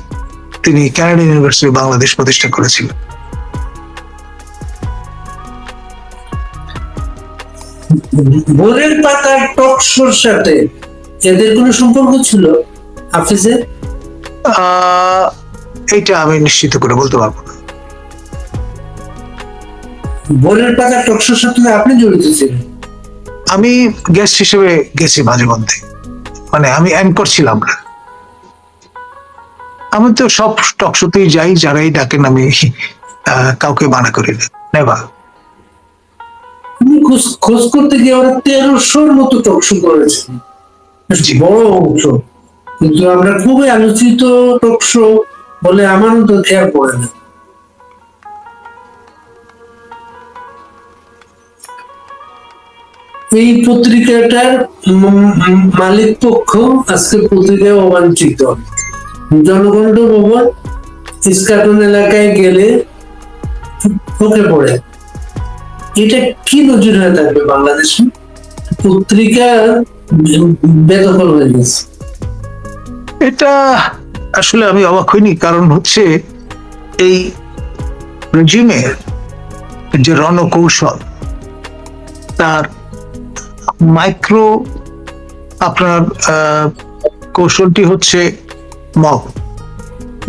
তিনি কানাডিয়ান ইউনিভার্সিটি বাংলাদেশ প্রতিষ্ঠা করেছিলেন। ভোরের পাতার টকশোর সাথে এদের কোনো সম্পর্ক ছিল হাফিজের? এইটা আমি নিশ্চিত করে বলতে পারবো না। ভোরের পাতার টকশোর সাথে আপনি জড়িত ছিলেন? আমি গেস্ট হিসেবে গেছি মাঝে মধ্যে, মানে আমি অ্যাঙ্কর ছিলাম না। আমি তো সব টক শোতেই যাই, যারাই ডাকেন আমি কাউকে মানা করি না, নেভার। তুমি খোঁজ খোঁজ করতে গিয়ে ওরা 1300-র মতো টকশো করেছে, বেশ জি। বড় অংশ। কিন্তু আমরা খুবই আলোচিত টকশো বলে আমার তো খেয়াল পড়ে না। এই পত্রিকাটার মালিক পক্ষ আজকে পত্রিকায় অবাঞ্ছিত। জনগণ ভবন ইস্কাটন এলাকায় গেলে ঢুকে পড়ে। এটা কি নজির হয়ে থাকবে বাংলাদেশে? পত্রিকা বেদখল হয়ে গেছে। এটা আসলে আমি অবাক হইনি, কারণ হচ্ছে এই রেজিমের যে রণকৌশল, তার মাইক্রো আপনার কৌশলটি হচ্ছে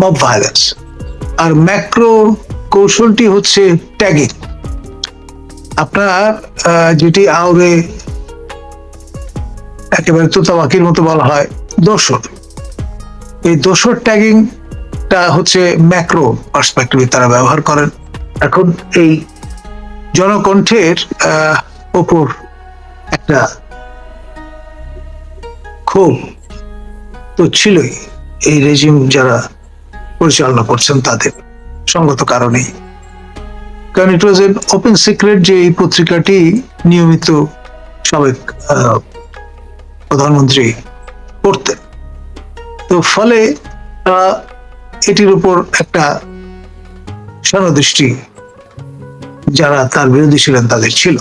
মব ভায়োলেন্স, আর ম্যাক্রো কৌশলটি হচ্ছে ট্যাগিং। আপনার যেটি আউরে একেবারে তোতাবাকির মতো বলা হয় দোসর, এই দোসর ট্যাগিংটা হচ্ছে ম্যাক্রো পার্সপেক্টিভে তারা ব্যবহার করেন। এখন এই জনকণ্ঠের ওপর একটা ক্ষোভ তো ছিলই এই রেজিম যারা পরিচালনা করছেন তাদের, সঙ্গত কারণেই। কারণ ইট ওয়াজ এন ওপেন সিক্রেট যে এই পত্রিকাটি নিয়মিত সাবেক প্রধানমন্ত্রী পড়তেন। তো ফলে এটির উপর একটা সনদৃষ্টি যারা তার বিরোধী ছিলেন তাদের ছিল।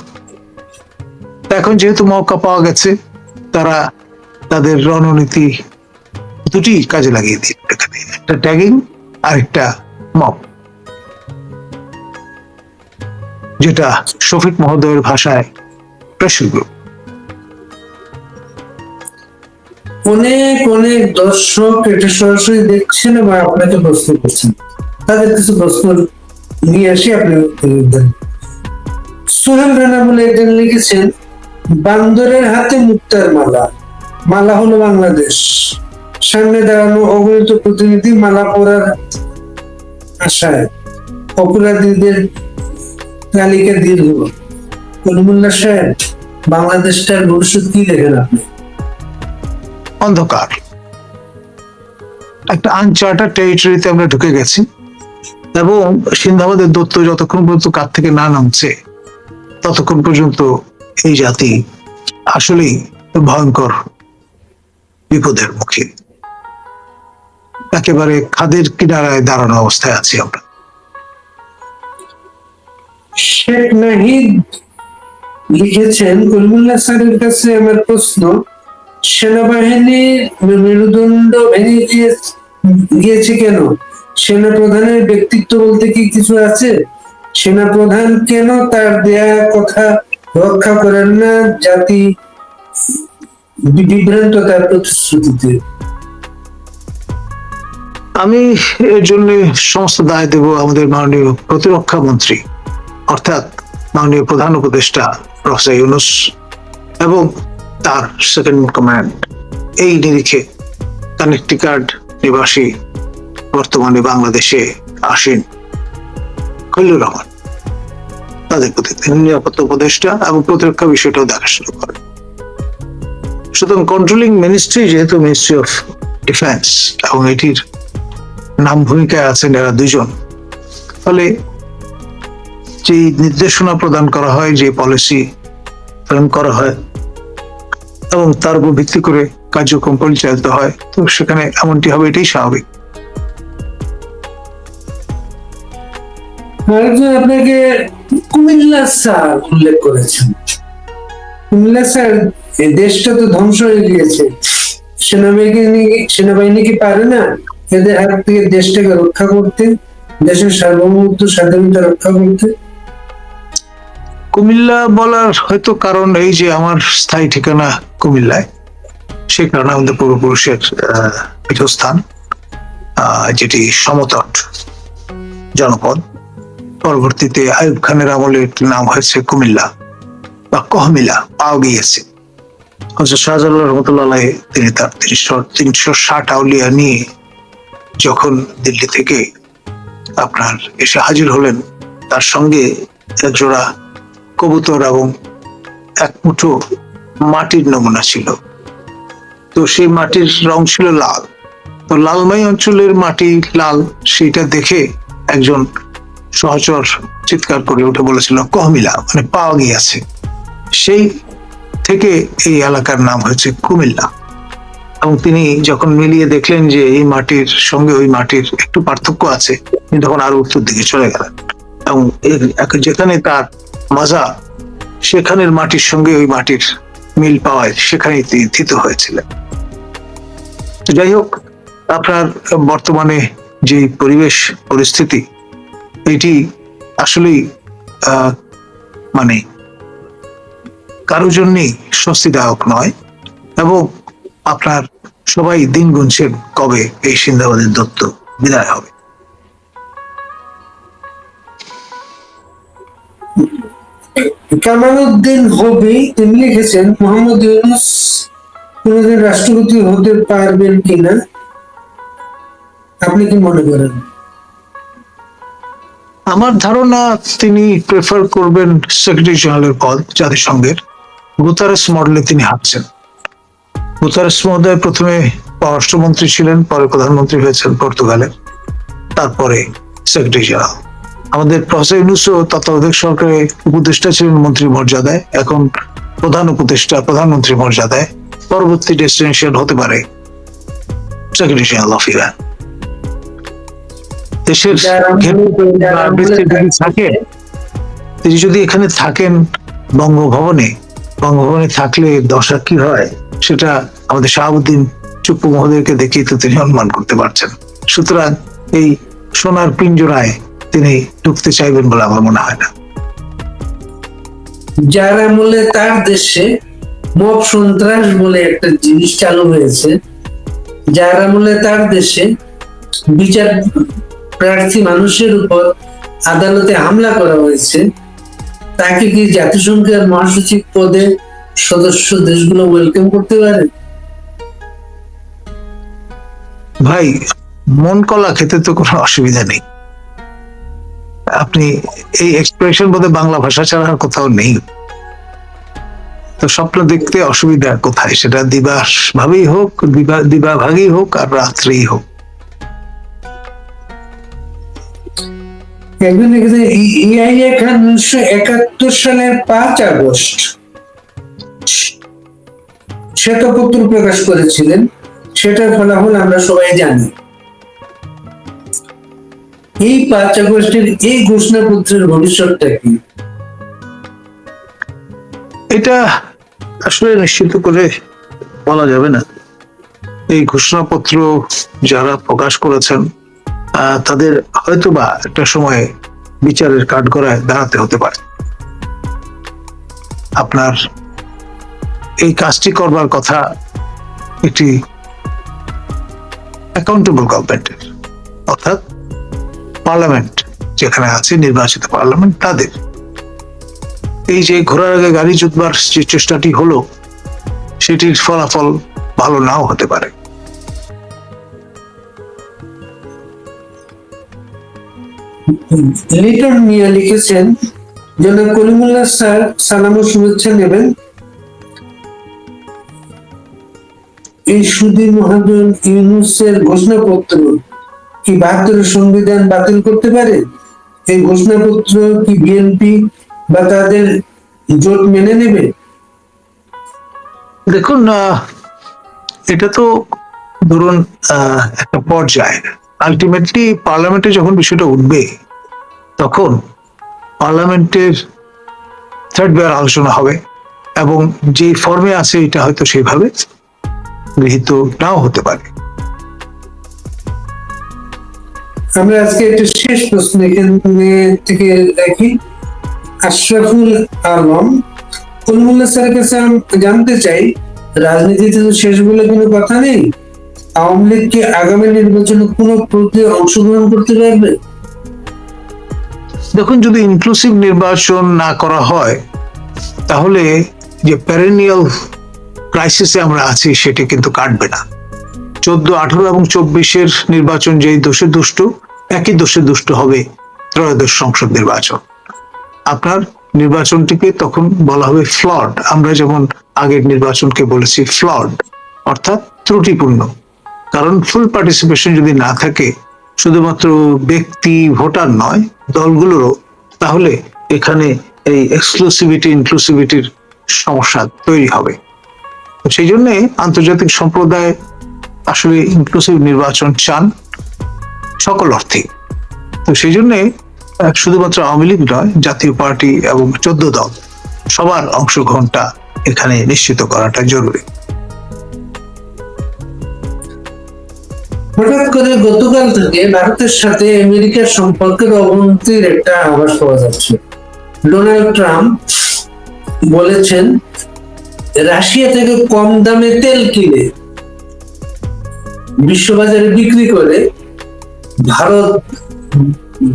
এখন যেহেতু মৌকা পাওয়া গেছে, তারা তাদের রণনীতি দুটি কাজে লাগিয়ে দিল এখানে, একটা ট্যাগিং আর একটা মব, যেটা শফিক মহোদয়ের ভাষায় প্রেশার গ্রুপ। অনেক অনেক দর্শক এটা সরাসরি দেখছেন এবং আপনাকে প্রশ্ন করছেন, তাদের কিছু প্রশ্ন নিয়ে আসি, আপনি দেন। সোহেল রানা বলে একজন লিখেছেন, বান্দরের হাতে মুক্তার মালা, মালা হলো বাংলাদেশ, সামনে দাঁড়ানো অগণিত প্রতিনিধি মালা পরার আশায় অপরাধীদের তালিকা দীর্ঘ। কলিমুল্লাহ সাহেব, বাংলাদেশটার ভবিষ্যৎ কি দেখেন আপনি? অন্ধকার, একটা আনচার্টার টেরিটরিতে আমরা ঢুকে গেছি, এবং সিন্ধাবাদের দত্ত যতক্ষণ পর্যন্ত কাছ থেকে না নামছে ততক্ষণ পর্যন্ত এই জাতি আসলেই ভয়ঙ্কর বিপদের মুখে, একেবারে খাদের কিনারায় দাঁড়ানো অবস্থায় আছি আমরা। শেখ নাহিদ লিখেছেন, কলিমুল্লাহ স্যারের কাছে আমার প্রশ্ন, সেনাবাহিনীর মেরুদণ্ড ভেঙে গিয়েছে কেন? সেনা প্রধানের ব্যক্তিত্ব বলতে কি কিছু আছে? সেনা প্রধান কেন তার দেয়া কথা রক্ষা করেন না জাতি বিভ্রান্ত তার প্রতিশ্রুতিতে? আমি এর জন্য সমস্ত দায় দেব আমাদের মাননীয় প্রতিরক্ষা মন্ত্রী, অর্থাৎ মাননীয় প্রধান উপদেষ্টা প্রফেসর ইউনূস এবং তার সেকেন্ড কমান্ড। এই নিরিখে কানেকটিকাট নিবাসী বর্তমানে বাংলাদেশে আসেন খলিলুর রহমান, তাদের প্রতি নিরাপত্তা উপদেষ্টা এবং প্রতিরক্ষা বিষয়টাও দেখাশোনা করেন। সুতরাং কন্ট্রোলিং মিনিস্ট্রি যেহেতু মিনিস্ট্রি অফ ডিফেন্স এবং এটির নাম ভূমিকায় আছেন এরা দুজন, ফলে যে নির্দেশনা প্রদান করা হয়, যে পলিসি প্রদান করা হয় এবং তার উপর ভিত্তি করে কার্যক্রম পরিচালিত হয়, তো সেখানে এমনটি হবে, এটাই স্বাভাবিক। আরেকজন আপনাকে কুমিল্লা স্যার উল্লেখ করেছেন। কুমিল্লা স্যার, এই দেশটা তো ধ্বংস হয়ে গিয়েছে, সেনাবাহিনী কি পারে না এদের হাত থেকে দেশটাকে রক্ষা করতে, দেশের সার্বভৌমত্ব স্বাধীনতা রক্ষা করতে? কুমিল্লা বলার হয়তো কারণ এই যে আমার স্থায়ী ঠিকানা কুমিল্লায়, সে কারণে আমাদের পূর্বপুরুষের পীঠস্থান, যেটি সমতট জনপদ। পরবর্তীতে আইয়ুব খানের আমলে এটির নাম হয়েছে কুমিল্লা। বা কহমিলা পাওয়া গিয়েছে। হযরত শাহজালাল রহমতুল্লাহ আলাইহি তিনি তার 360 আউলিয়া নিয়ে যখন দিল্লি থেকে আপনার এসে হাজির হলেন, তার সঙ্গে এক জোড়া কবুতর এবং এক মুঠো মাটির নমুনা ছিল। তো সেই মাটির রং ছিল লাল। তো লালমাই অঞ্চলের মাটি লাল, সেইটা দেখে একজন সহচর চিৎকার করে উঠে বলেছিল কহমিলা, মানে পাওয়া গিয়েছে। সেই থেকে এই এলাকার নাম হয়েছে কুমিল্লা। এবং তিনি যখন মিলিয়ে দেখলেন যে এই মাটির সঙ্গে ওই মাটির একটু পার্থক্য আছে, তিনি তখন আরো উত্তর দিকে চলে গেলেন এবং যেখানে তার মাজার, সেখানের মাটির সঙ্গে ওই মাটির মিল পাওয়ায় সেখানেই তিনি থিত হয়েছিলেন। তো যাই হোক, আপনার বর্তমানে যে পরিবেশ পরিস্থিতি, এটি আসলেই মানে কারোর জন্যই স্বস্তিদায়ক নয় এবং আপনার সবাই দিন গুনছেন কবে এই সিন্দাবাদের দত্ত বিদায় হবে। কামালউদ্দিন হবি তিনি লিখেছেন মোহাম্মদ ইউনূস কোনদিন রাষ্ট্রপতি হতে পারবেন কিনা, আপনি কি মনে করেন? আমার ধারণা তিনি প্রেফার করবেন সেক্রেটারি জেনারেলের পদ জাতিসংঘের। গুতারেস মডেলে তিনি হাঁটছেন। গুতারেস মহোদয় প্রথমে পররাষ্ট্রমন্ত্রী ছিলেন, পরে প্রধানমন্ত্রী হয়েছেন পর্তুগালের, তারপরে সেক্রেটারি জেনারেল। আমাদের প্রফেসর ইউনূসও তত্ত্বাবধায়ক সরকারে উপদেষ্টা ছিলেন মন্ত্রী মর্যাদায়, এখন প্রধান উপদেষ্টা প্রধানমন্ত্রী মর্যাদায়। পরবর্তী ডেস্টিনেশন হতে পারে সেক্রেটারি জেনারেল অফ ইরান। দেশের তিনি যদি এখানে থাকেন বঙ্গভবনে, বঙ্গভবনে থাকলে দশা কি হয় সেটা আমাদের শাহাবুদ্দিন চুপ্পু মহোদয়কে দেখেই তো তিনি অনুমান করতে পারছেন। সুতরাং এই সোনার পিঞ্জরায় তিনি ঢুকতে চাইবেন বলে আমার মনে হয় না। যার আমলে তার দেশে মব সন্ত্রাস বলে একটা জিনিস চালু হয়েছে, যার আমলে তার দেশে বিচার প্রার্থী মানুষের উপর আদালতে হামলা করা হয়েছে, তাকে কি জাতিসংঘের মহাসচিব পদে সদস্য দেশগুলো ওয়েলকাম করতে পারে? ভাই, মন কলা খেতে তো কোনো অসুবিধা নেই। আপনি এই এক্সপ্রেশন বোধহয় বাংলা ভাষা ছাড়া আর কোথাও নেই। তো স্বপ্ন দেখতে অসুবিধা কোথায়? সেটা দিবাস ভাবেই হোক, দিবা ভাগেই হোক, আর রাত্রেই হোক। একজন লিখেছে ইয়াহিয়া খান 1971 সালের 5 আগস্ট শ্বেতপত্র প্রকাশ করেছিলেন, সেটার ফলাফল আমরা সবাই জানি। এই 5 আগস্টের এই ঘোষণাপত্রের ভবিষ্যৎটা কি? এটা আসলে নিশ্চিত করে বলা যাবে না। এই ঘোষণাপত্র যারা প্রকাশ করেছেন তাদের হয়তোবা একটা সময়ে বিচারের কাঠগড়ায় দাঁড়াতে হতে পারে। আপনার এই কাজটি করবার কথা একটি অ্যাকাউন্টেবল গভর্নমেন্টের, অর্থাৎ পার্লামেন্ট যেখানে আছে, নির্বাচিত পার্লামেন্ট, তাদের। এই যে ঘোড়ার আগে গাড়ি জুতবার যে চেষ্টাটি হলো, সেটির ফলাফল ভালো নাও হতে পারে। লিটন মিয়া লিখেছেন, জনাব কলিমুল্লাহ স্যার সালাম ও শুভেচ্ছা নেবেন। এই সুধীর মহাজন ইউনূসের ঘোষণাপত্র কি 72 সংবিধান বাতিল করতে পারে? এই ঘোষণাপত্র কি বিএনপি বা তাদের জোট মেনে নেবে? দেখুন, এটা তো ধরুন একটা পর্যায়ে, আলটিমেটলি পার্লামেন্টে যখন বিষয়টা উঠবে, তখন পার্লামেন্টের থার্ড বেয়ার আলোচনা হবে এবং যে ফর্মে আছে এটা হয়তো সেইভাবে গৃহীত নাও হতে পারে। আমরা আজকে একটা শেষ প্রশ্ন এখানে থেকে রাখি। আশরাফুল আলম, কলিমুল্লাহ স্যারের কাছে জানতে চাই, রাজনীতিতে তো শেষ বলে কোনো কথা নেই, আওয়ামী লীগ কি আগামী নির্বাচনে কোনো প্রক্রিয়ায় অংশগ্রহণ করতে পারবে? দেখুন, যদি ইনক্লুসিভ নির্বাচন না করা হয় তাহলে যে প্যারেনিয়াল ক্রাইসিসে আমরা আছি সেটি কিন্তু কাটবে না। 14, 18 এবং 24-এর নির্বাচন যেই দোষে দুষ্ট, একই দোষে দুষ্ট হবে ত্রয়োদশ সংসদ নির্বাচন। আপনার নির্বাচনটিকে তখন বলা হবে ফ্লড। আমরা যেমন আগের নির্বাচনকে বলেছি ফ্লড, অর্থাৎ ত্রুটিপূর্ণ। কারণ ফুল পার্টিসিপেশন যদি না থাকে, শুধুমাত্র ব্যক্তি ভোটার নয়, দলগুলোরও, তাহলে এখানে এই এক্সক্লুসিভিটি ইনক্লুসিভিটির সমস্যা তৈরি হবে। সেই জন্য আন্তর্জাতিক সম্প্রদায় আসলে ইনক্লুসিভ নির্বাচন চান সকল অর্থে। তো সেই জন্যে শুধুমাত্র আওয়ামী লীগ নয়, জাতীয় পার্টি এবং 14 দল সবার অংশগ্রহণটা এখানে নিশ্চিত করাটা জরুরি। হঠাৎ করে গতকাল থেকে ভারতের সাথে আমেরিকার সম্পর্কের অবনতির একটা আভাস পাওয়া যাচ্ছে। ডোনাল্ড ট্রাম্প বলেছেন রাশিয়া থেকে কম দামে তেল কিনে বিশ্ববাজারে বিক্রি করে ভারত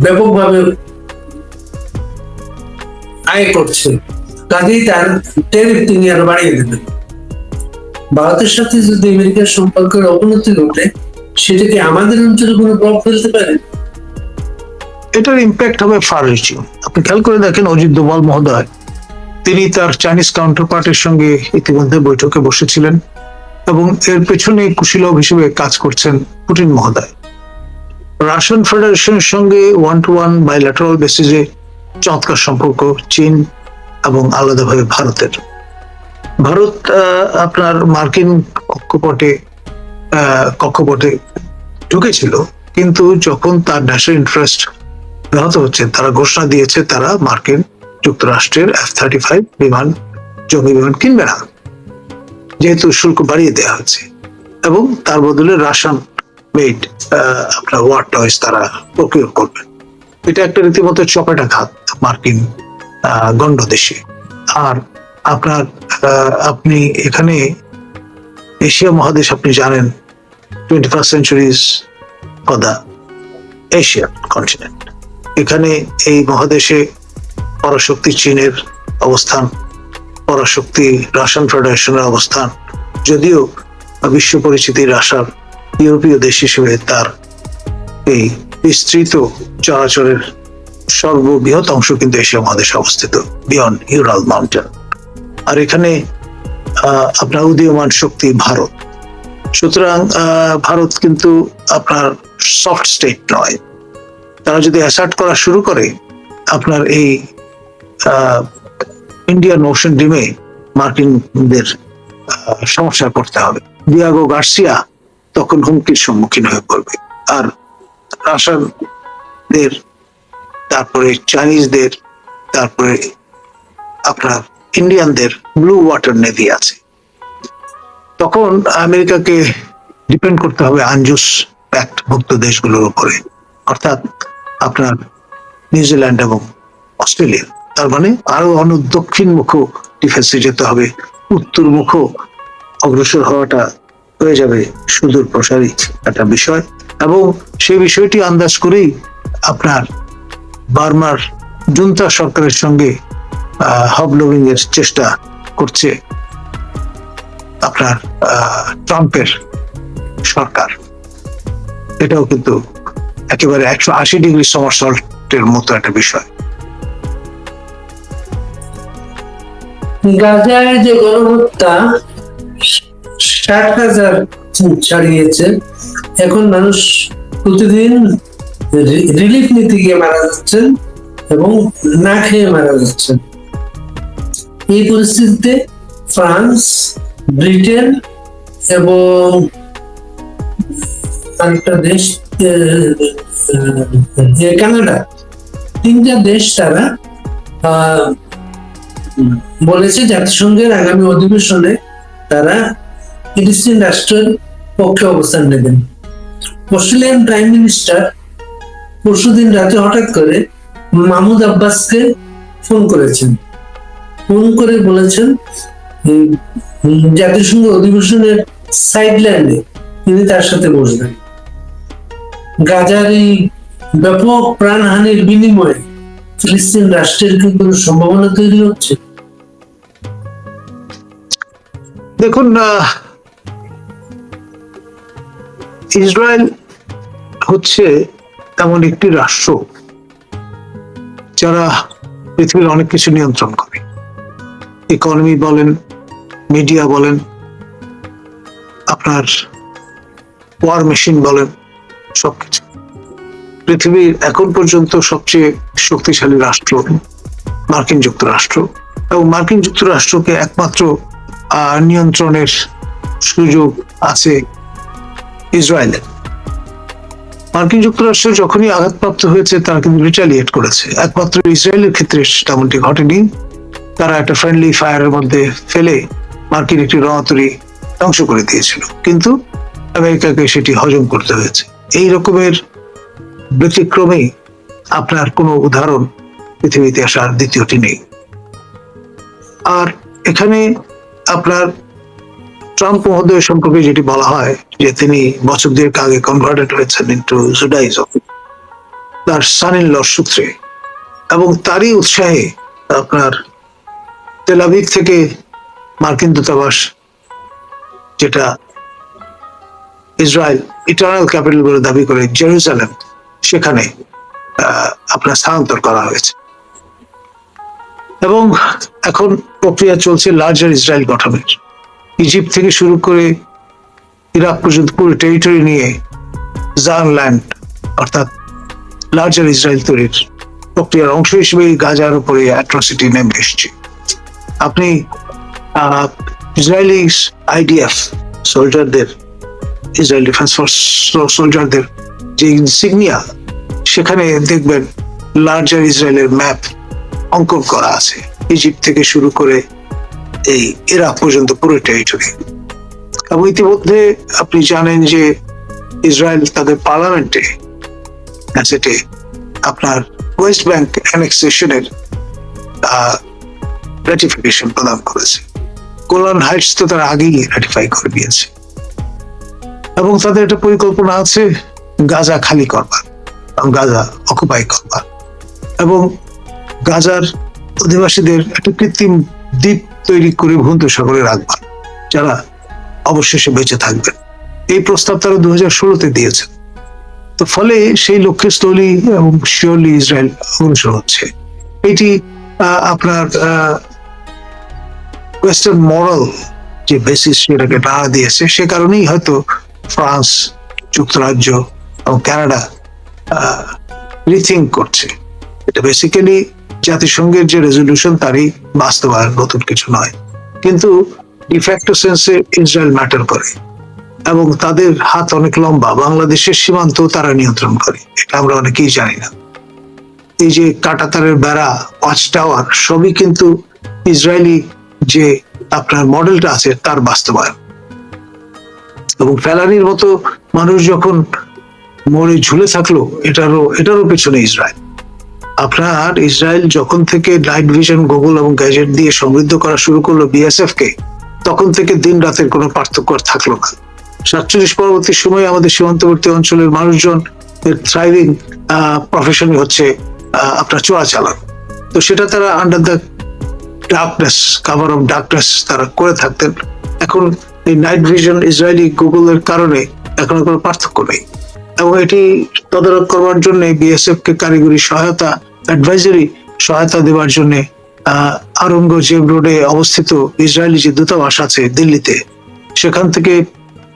ব্যাপকভাবে আয় করছে, কাজেই তার ট্যারিফ তিনি আরো বাড়িয়ে দেবেন। ভারতের সাথে যদি আমেরিকার সম্পর্কের অবনতি ঘটে, সেটা কি আমাদের অঞ্চলে কোনো প্রভাব ফেলতে পারে? এটার ইম্প্যাক্ট হবে ফার রিচিং। আপনি খেয়াল করে দেখেন, অজিত দোভাল মহোদয় তিনি তার চাইনিজ কাউন্টার পার্টির সঙ্গে ইতিমধ্যে বৈঠকে বসেছিলেন এবং এর পেছনে কুশীলব হিসেবে কাজ করছেন পুতিন মহোদয়। রাশিয়ান ফেডারেশনের সঙ্গে 1-to-1 বাইল্যাটারাল বেসিসে চমৎকার সম্পর্ক চীন এবং আলাদাভাবে ভারতের। ভারত আপনার মার্কিন কক্ষপথে ঢুকেছিল, কিন্তু যখন তার ন্যাশনাল ইন্টারেস্ট ব্যাহত হচ্ছে, তারা ঘোষণা দিয়েছে তারা মার্কিন যুক্তরাষ্ট্রের F-35 বিমান, জঙ্গি বিমান কিনবে না, যেহেতু শুল্ক বাড়িয়ে দেওয়া হচ্ছে, এবং তার বদলে রাশিয়ান মেড আপনার ওয়ার টয়েস তারা প্রকিউর করবেন। এটা একটা রীতিমতো চপেটাঘাত মার্কিন গণ্ডদেশে। আর আপনার আপনি এখানে এশিয়া মহাদেশ, আপনি জানেন 21st century is for the Asian continent। এখানে এই মহাদেশে পরাশক্তি চীনের অবস্থান, পরাশক্তি রাশিয়ান ফেডারেশনের অবস্থান, যদিও বিশ্ব পরিচিতি রাশিয়ার ইউরোপীয় দেশ হিসেবে তার এই বিস্তৃত চরাচরের সর্ববৃহৎ অংশ কিন্তু এশিয়া মহাদেশে অবস্থিত, বিয়ন্ড ইউরাল মাউন্টেন। আর এখানে আপনার উদীয়মান শক্তি ভারত। সুতরাং ভারত কিন্তু আপনার সফট স্টেট নয়। তারা যদি অ্যাসার্ট করা শুরু করে, আপনার এই ইন্ডিয়ান ওশান ডিমে মার্কিনদের সমস্যায় পড়তে হবে। ডিয়াগো গার্সিয়া তখন হুমকির সম্মুখীন হয়ে পড়বে। আর রাশিয়ানদের, তারপরে চাইনিজদের, তারপরে আপনার ইন্ডিয়ানদের ব্লু ওয়াটার নেভি আছে। তখন আমেরিকাকে ডিপেন্ড করতে হবে আনজুস প্যাক্ট ভুক্ত দেশগুলোর উপরে, অর্থাৎ আপনার নিউজিল্যান্ড এবং অস্ট্রেলিয়া। তার মানে আরো দক্ষিণমুখ ডিফেন্সে যেতে হবে, উত্তরমুখ অগ্রসর হওয়াটা হয়ে যাবে সুদূর প্রসারী একটা বিষয়। এবং সেই বিষয়টি আন্দাজ করেই আপনার বার্মার জুন্তা সরকারের সঙ্গে হবলবিং এর চেষ্টা করছে আপনার ট্রাম্পের সরকার। এটাও কিন্তু একেবারে 180 ডিগ্রি সমারসল্টের মতো একটা বিষয়। গাজায় যে গণহত্যা 60,000 ছাড়িয়েছে, এখন মানুষ প্রতিদিন রিলিফ নিতে গিয়ে মারা যাচ্ছেন এবং না খেয়ে মারা যাচ্ছেন। এই পরিস্থিতিতে ফ্রান্স, ব্রিটেন এবং আরেকটা দেশ কানাডা, 3টা দেশ তারা বলেছে জাতিসংঘের আগামী অধিবেশনে তারা ফিলিস্তিন রাষ্ট্রের পক্ষে অবস্থান নেবেন। অস্ট্রেলিয়ান প্রাইম মিনিস্টার পরশুদিন রাতে হঠাৎ করে মাহমুদ আব্বাসকে ফোন করেছেন, ফোন করে বলেছেন জাতিসংঘ অধিবেশনের সাইডলাইনে তিনি তার সাথে বসবেন। গাজার এই ব্যাপক প্রাণহানির বিনিময়ে ফিলিস্তিন রাষ্ট্রের কি কোনো সম্ভাবনা তৈরি হচ্ছে? দেখুন, ইসরায়েল হচ্ছে এমন একটি রাষ্ট্র যারা পৃথিবীর অনেক কিছু নিয়ন্ত্রণ করে। ইকোনমি বলেন, মিডিয়া বলেন, আপনার ওয়ার মেশিন বলেন, সবকিছু। পৃথিবীর এখন পর্যন্ত সবচেয়ে শক্তিশালী রাষ্ট্র মার্কিন যুক্তরাষ্ট্র, এবং মার্কিন যুক্তরাষ্ট্রকে একমাত্র নিয়ন্ত্রণের সুযোগ আছে ইসরায়েলের। মার্কিন যুক্তরাষ্ট্র যখনই আঘাতপ্রাপ্ত হয়েছে তারা কিন্তু রিটালিয়েট করেছে। একমাত্র ইসরায়েলের ক্ষেত্রে তেমনটি ঘটেনি। তারা একটা ফ্রেন্ডলি ফায়ারের মধ্যে ফেলে মার্কিন একটি রণতরী ধ্বংস করে দিয়েছিল, কিন্তু আমেরিকাকে সেটি হজম করতে হয়েছে। এই রকমের ব্যতিক্রমে আপনার কোনো উদাহরণ পৃথিবী ইতিহাসে আর দ্বিতীয়টি নেই। আর এখানে আপনার ট্রাম্প মহোদয় সম্পর্কে যেটি বলা হয় যে তিনি বছর দুয়েক আগে কনভার্টেড হয়েছেন ইনটু জুডাইজম তার সান ইন লর সূত্রে, এবং তারই উৎসাহে আপনার তেল আবিব থেকে মার্কিন দূতাবাস, যেটা ইসরায়েল ইটারনাল ক্যাপিটাল বলে দাবি করে, জেরুজালেম, সেখানে আপনার স্থানান্তর করা হয়েছে। এবং এখন প্রক্রিয়া চলছে লার্জার ইসরায়েল গঠনের। ইজিপ্ট থেকে শুরু করে ইরাক পর্যন্ত পুরো টেরিটরি নিয়ে জান ল্যান্ড অর্থাৎ লার্জার ইসরায়েল তৈরির প্রক্রিয়ার অংশ হিসেবে গাজার উপরে অ্যাট্রসিটি নেমে এসছে। আপনি ইসরায়েলি আইডিএফ সোলজারদের, ইসরায়েল ডিফেন্স ফোর্স সোলজারদের যে ইনসিগনিয়া, সেখানে দেখবেন লার্জার ইসরায়েলের ম্যাপ অঙ্কন করা আছে, ইজিপ্ট থেকে শুরু করে এই ইরাক পর্যন্ত পুরো টেরিটরি। এবং ইতিমধ্যে আপনি জানেন যে ইসরায়েল তাদের পার্লামেন্টে গ্যাজেটে আপনার ওয়েস্ট ব্যাংক অ্যানেক্সেশনের রেটিফিকেশন প্রদান করেছে। গোলান হাইটস তো তারা আগেই রেটিফাই করে দিয়েছে, এবং তাদের একটা পরিকল্পনা আছে গাজা খালি করবার, গাজা অকুপাই করবার, এবং গাজার অধিবাসীদের একটা কৃত্রিম দ্বীপ তৈরি করে ভূমধ্যসাগরে রাখবার, যারা অবশেষে বেঁচে থাকবেন। এই প্রস্তাব তারা 2016-তে দিয়েছে। তো ফলে সেই লক্ষ্যে স্লোলি এবং শিওরলি ইসরায়েল অগ্রসর হচ্ছে। এটি আপনার ওয়েস্টার্ন মরাল যে বেসিস সেটাকে টানা দিয়েছে, সে কারণেই হয়তো ফ্রান্স, যুক্তরাজ্য এবং কানাডা রিথিঙ্ক করছে। এটা বেসিক্যালি জাতিসংঘের যে রেজলিউশন তারই বাস্তবায়ন, নতুন কিছু নয়। কিন্তু ডিফ্যাক্টো সেন্সে ইসরায়েল ম্যাটার করে, এবং তাদের হাত অনেক লম্বা। বাংলাদেশের সীমান্ত তারা নিয়ন্ত্রণ করে, এটা আমরা অনেকেই জানি না। এই যে কাঁটাতারের বেড়া, ওয়াচ টাওয়ার, সবই কিন্তু ইসরায়েলি যে আপনার মডেলটা আছে তার বাস্তবায়ন। এবং ফেলানির মতো মানুষ যখন মরে ঝুলে থাকলো, এটারও পেছনে ইসরায়েল। আপনার ইসরায়েল যখন থেকে নাইট ভিশন, গুগল এবং গ্যাজেট দিয়ে সমৃদ্ধ করা শুরু করলো বিএসএফ কে, তখন থেকে দিন রাতের কোনো পার্থক্য থাকলো না। 47 পরবর্তী সময়ে আমাদের সীমান্তবর্তী অঞ্চলের মানুষজন থ্রাইভিং প্রফেশনই হচ্ছে আপনার চোরাচালান। তো সেটা তারা under the darkness, cover of darkness তারা করে থাকতেন। এখন এই নাইট ভিশন, ইসরায়েলি গুগলের কারণে এখন কোনো পার্থক্য নেই। এবং এটি তদারক করবার জন্য বিএসএফ কে কারিগরি সহায়তা, অ্যাডভাইজারি সহায়তা দেওয়ার জন্য আওরঙ্গজেব রোডে অবস্থিত ইসরায়েলি যে দূতাবাস আছে দিল্লিতে, সেখান থেকে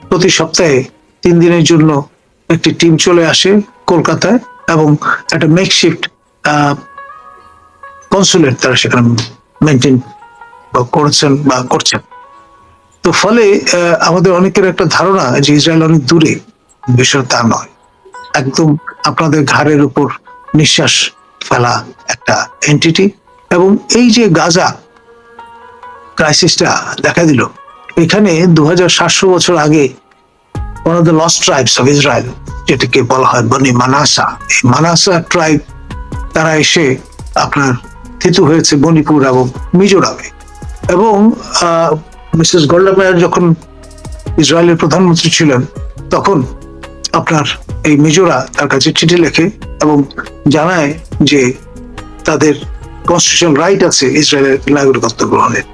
প্রতি সপ্তাহে 3 দিনের জন্য একটি টিম চলে আসে কলকাতায়, এবং একটা মেকশিফট কনসুলেট তারা সেখানে মেনটেন করেছেন বা করছেন। তো ফলে আমাদের অনেকের একটা ধারণা যে ইসরায়েল অনেক দূরে, বিষয় তা নয়। একদম আপনাদের ঘাড়ের উপর নিঃশ্বাস ফেলা একটা এন্টিটি। এবং এই যে গাজা ক্রাইসিসটা দেখা দিল, এখানে 2700 বছর আগে one of the lost tribes of Israel, যেটাকে বলা হয় বনি মানাসা, এই মানাসা ট্রাইব তারা এসে আপনার থিতু হয়েছে মণিপুর এবং মিজোরামে। এবং মিসেস গোল্ডা মেয়ার যখন ইসরায়েলের প্রধানমন্ত্রী ছিলেন, তখন আপনার এই মিজোরা তার কাছে চিঠি লেখে এবং জানায় যে তাদের কনস্টিটিউশনাল রাইট আছে ইসরায়েলের নাগরিকত্ব গ্রহণের।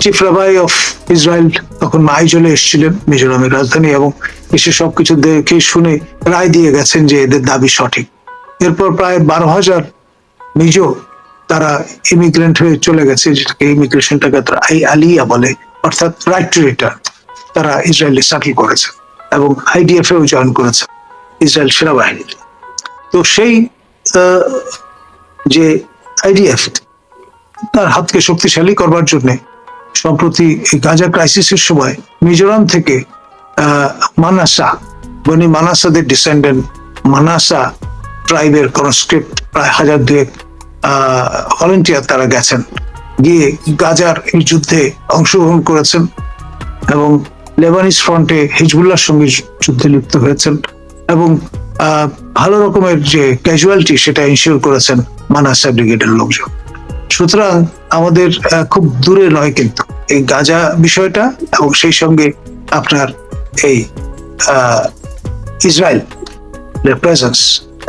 চিফ রাবাই অফ ইসরায়েল তখন আইজলে এসেছিলেন, মিজোরামের রাজধানী, এবং এসে সবকিছু দেখে শুনে রায় দিয়ে গেছেন যে এদের দাবি সঠিক। এরপর প্রায় 12,000 মিজো তারা ইমিগ্রেন্ট হয়ে চলে গেছে, যেটাকে ইমিগ্রেশনটাকে তারা আলিয়া বলে, অর্থাৎ রাইট টু রিটার্ন। তারা ইসরায়েলে সার্কেল করেছে এবং আইডিএফ এও জয়েন করেছে, ইসরায়েল সেনাবাহিনীতে। তো সেই যে আইডিএফ তার হাতকে শক্তিশালী করবার জন্য সম্প্রতি এই গাজা ক্রাইসিসের সময় মিজোরাম থেকে মানাসা, বনি মানাসাদের ডিসেন্ডেন্ট মানাসা ট্রাইবের কনস্ক্রিপ্ট প্রায় 1,200 ভলেন্টিয়ার তারা গেছেন, গিয়ে গাজার এই যুদ্ধে অংশগ্রহণ করেছেন এবং লেবানিজ ফ্রন্টে হিজবুল্লাহর সঙ্গে যুদ্ধে লিপ্ত হয়েছেন এবং ভালো রকমের যে ক্যাজুয়ালিটি সেটা ইনশিওর করেছেন মানাসা ব্রিগেডের লোকজন। সুতরাং আমাদের খুব দূরে নয় কিন্তু এই গাজা বিষয়টা, এবং সেই সঙ্গে আপনার এই ইসরায়েল প্রেজেন্স।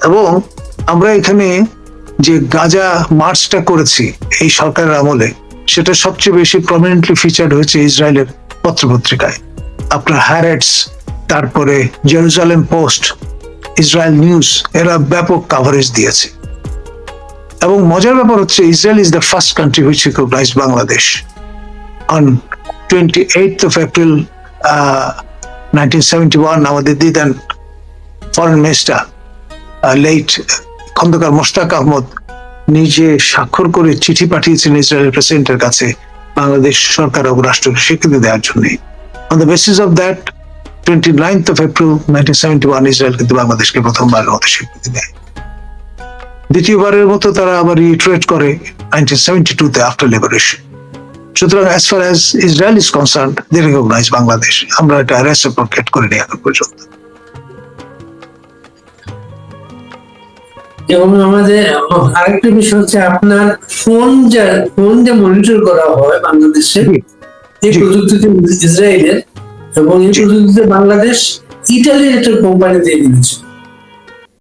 এবং আমরা এখানে যে গাজা মার্চটা করেছি এই সরকারের আমলে, সেটা সবচেয়ে বেশি প্রমিনেন্টলি ফিচার্ড হয়েছে ইসরায়েলের পত্রপত্রিকায়। আপনার হ্যারেটস, তারপরে জেরুজালেম পোস্ট, ইসরায়েল নিউজ, এরা ব্যাপক কাভারেজ দিয়েছে। এবং মজার ব্যাপার হচ্ছে Israel is the first country which recognised Bangladesh on 28th of April 1971। আমাদের দিদান foreign minister late Khondaker Mostaq Ahmad নিজে স্বাক্ষর করে চিঠি পাঠিয়েছেন ইসরায়েলের প্রেসিডেন্টের কাছে বাংলাদেশ সরকার ও রাষ্ট্রকে স্বীকৃতি দেওয়ার জন্য। On the basis of that 29th of April 1971 Israel কিন্তু বাংলাদেশকে প্রথমবারের মতো স্বীকৃতি দেয়। দ্বিতীয়বারের মতো তারা আবার রিইটারেট করে 1972-তে আফটার লিবারেশন। সুতরাং as far as Israel is concerned, they recognise Bangladesh. আমরা এটা রেসিপ্রোকেট করিনি এখন পর্যন্ত। এবং আমাদের আরেকটা বিষয় হচ্ছে আপনার ফোন যে মনিটর করা হয় বাংলাদেশে, এই প্রযুক্তিতে ইসরায়েলের, এবং এই প্রযুক্তিতে বাংলাদেশ ইটালির একটা কোম্পানি দিয়ে দিয়েছে।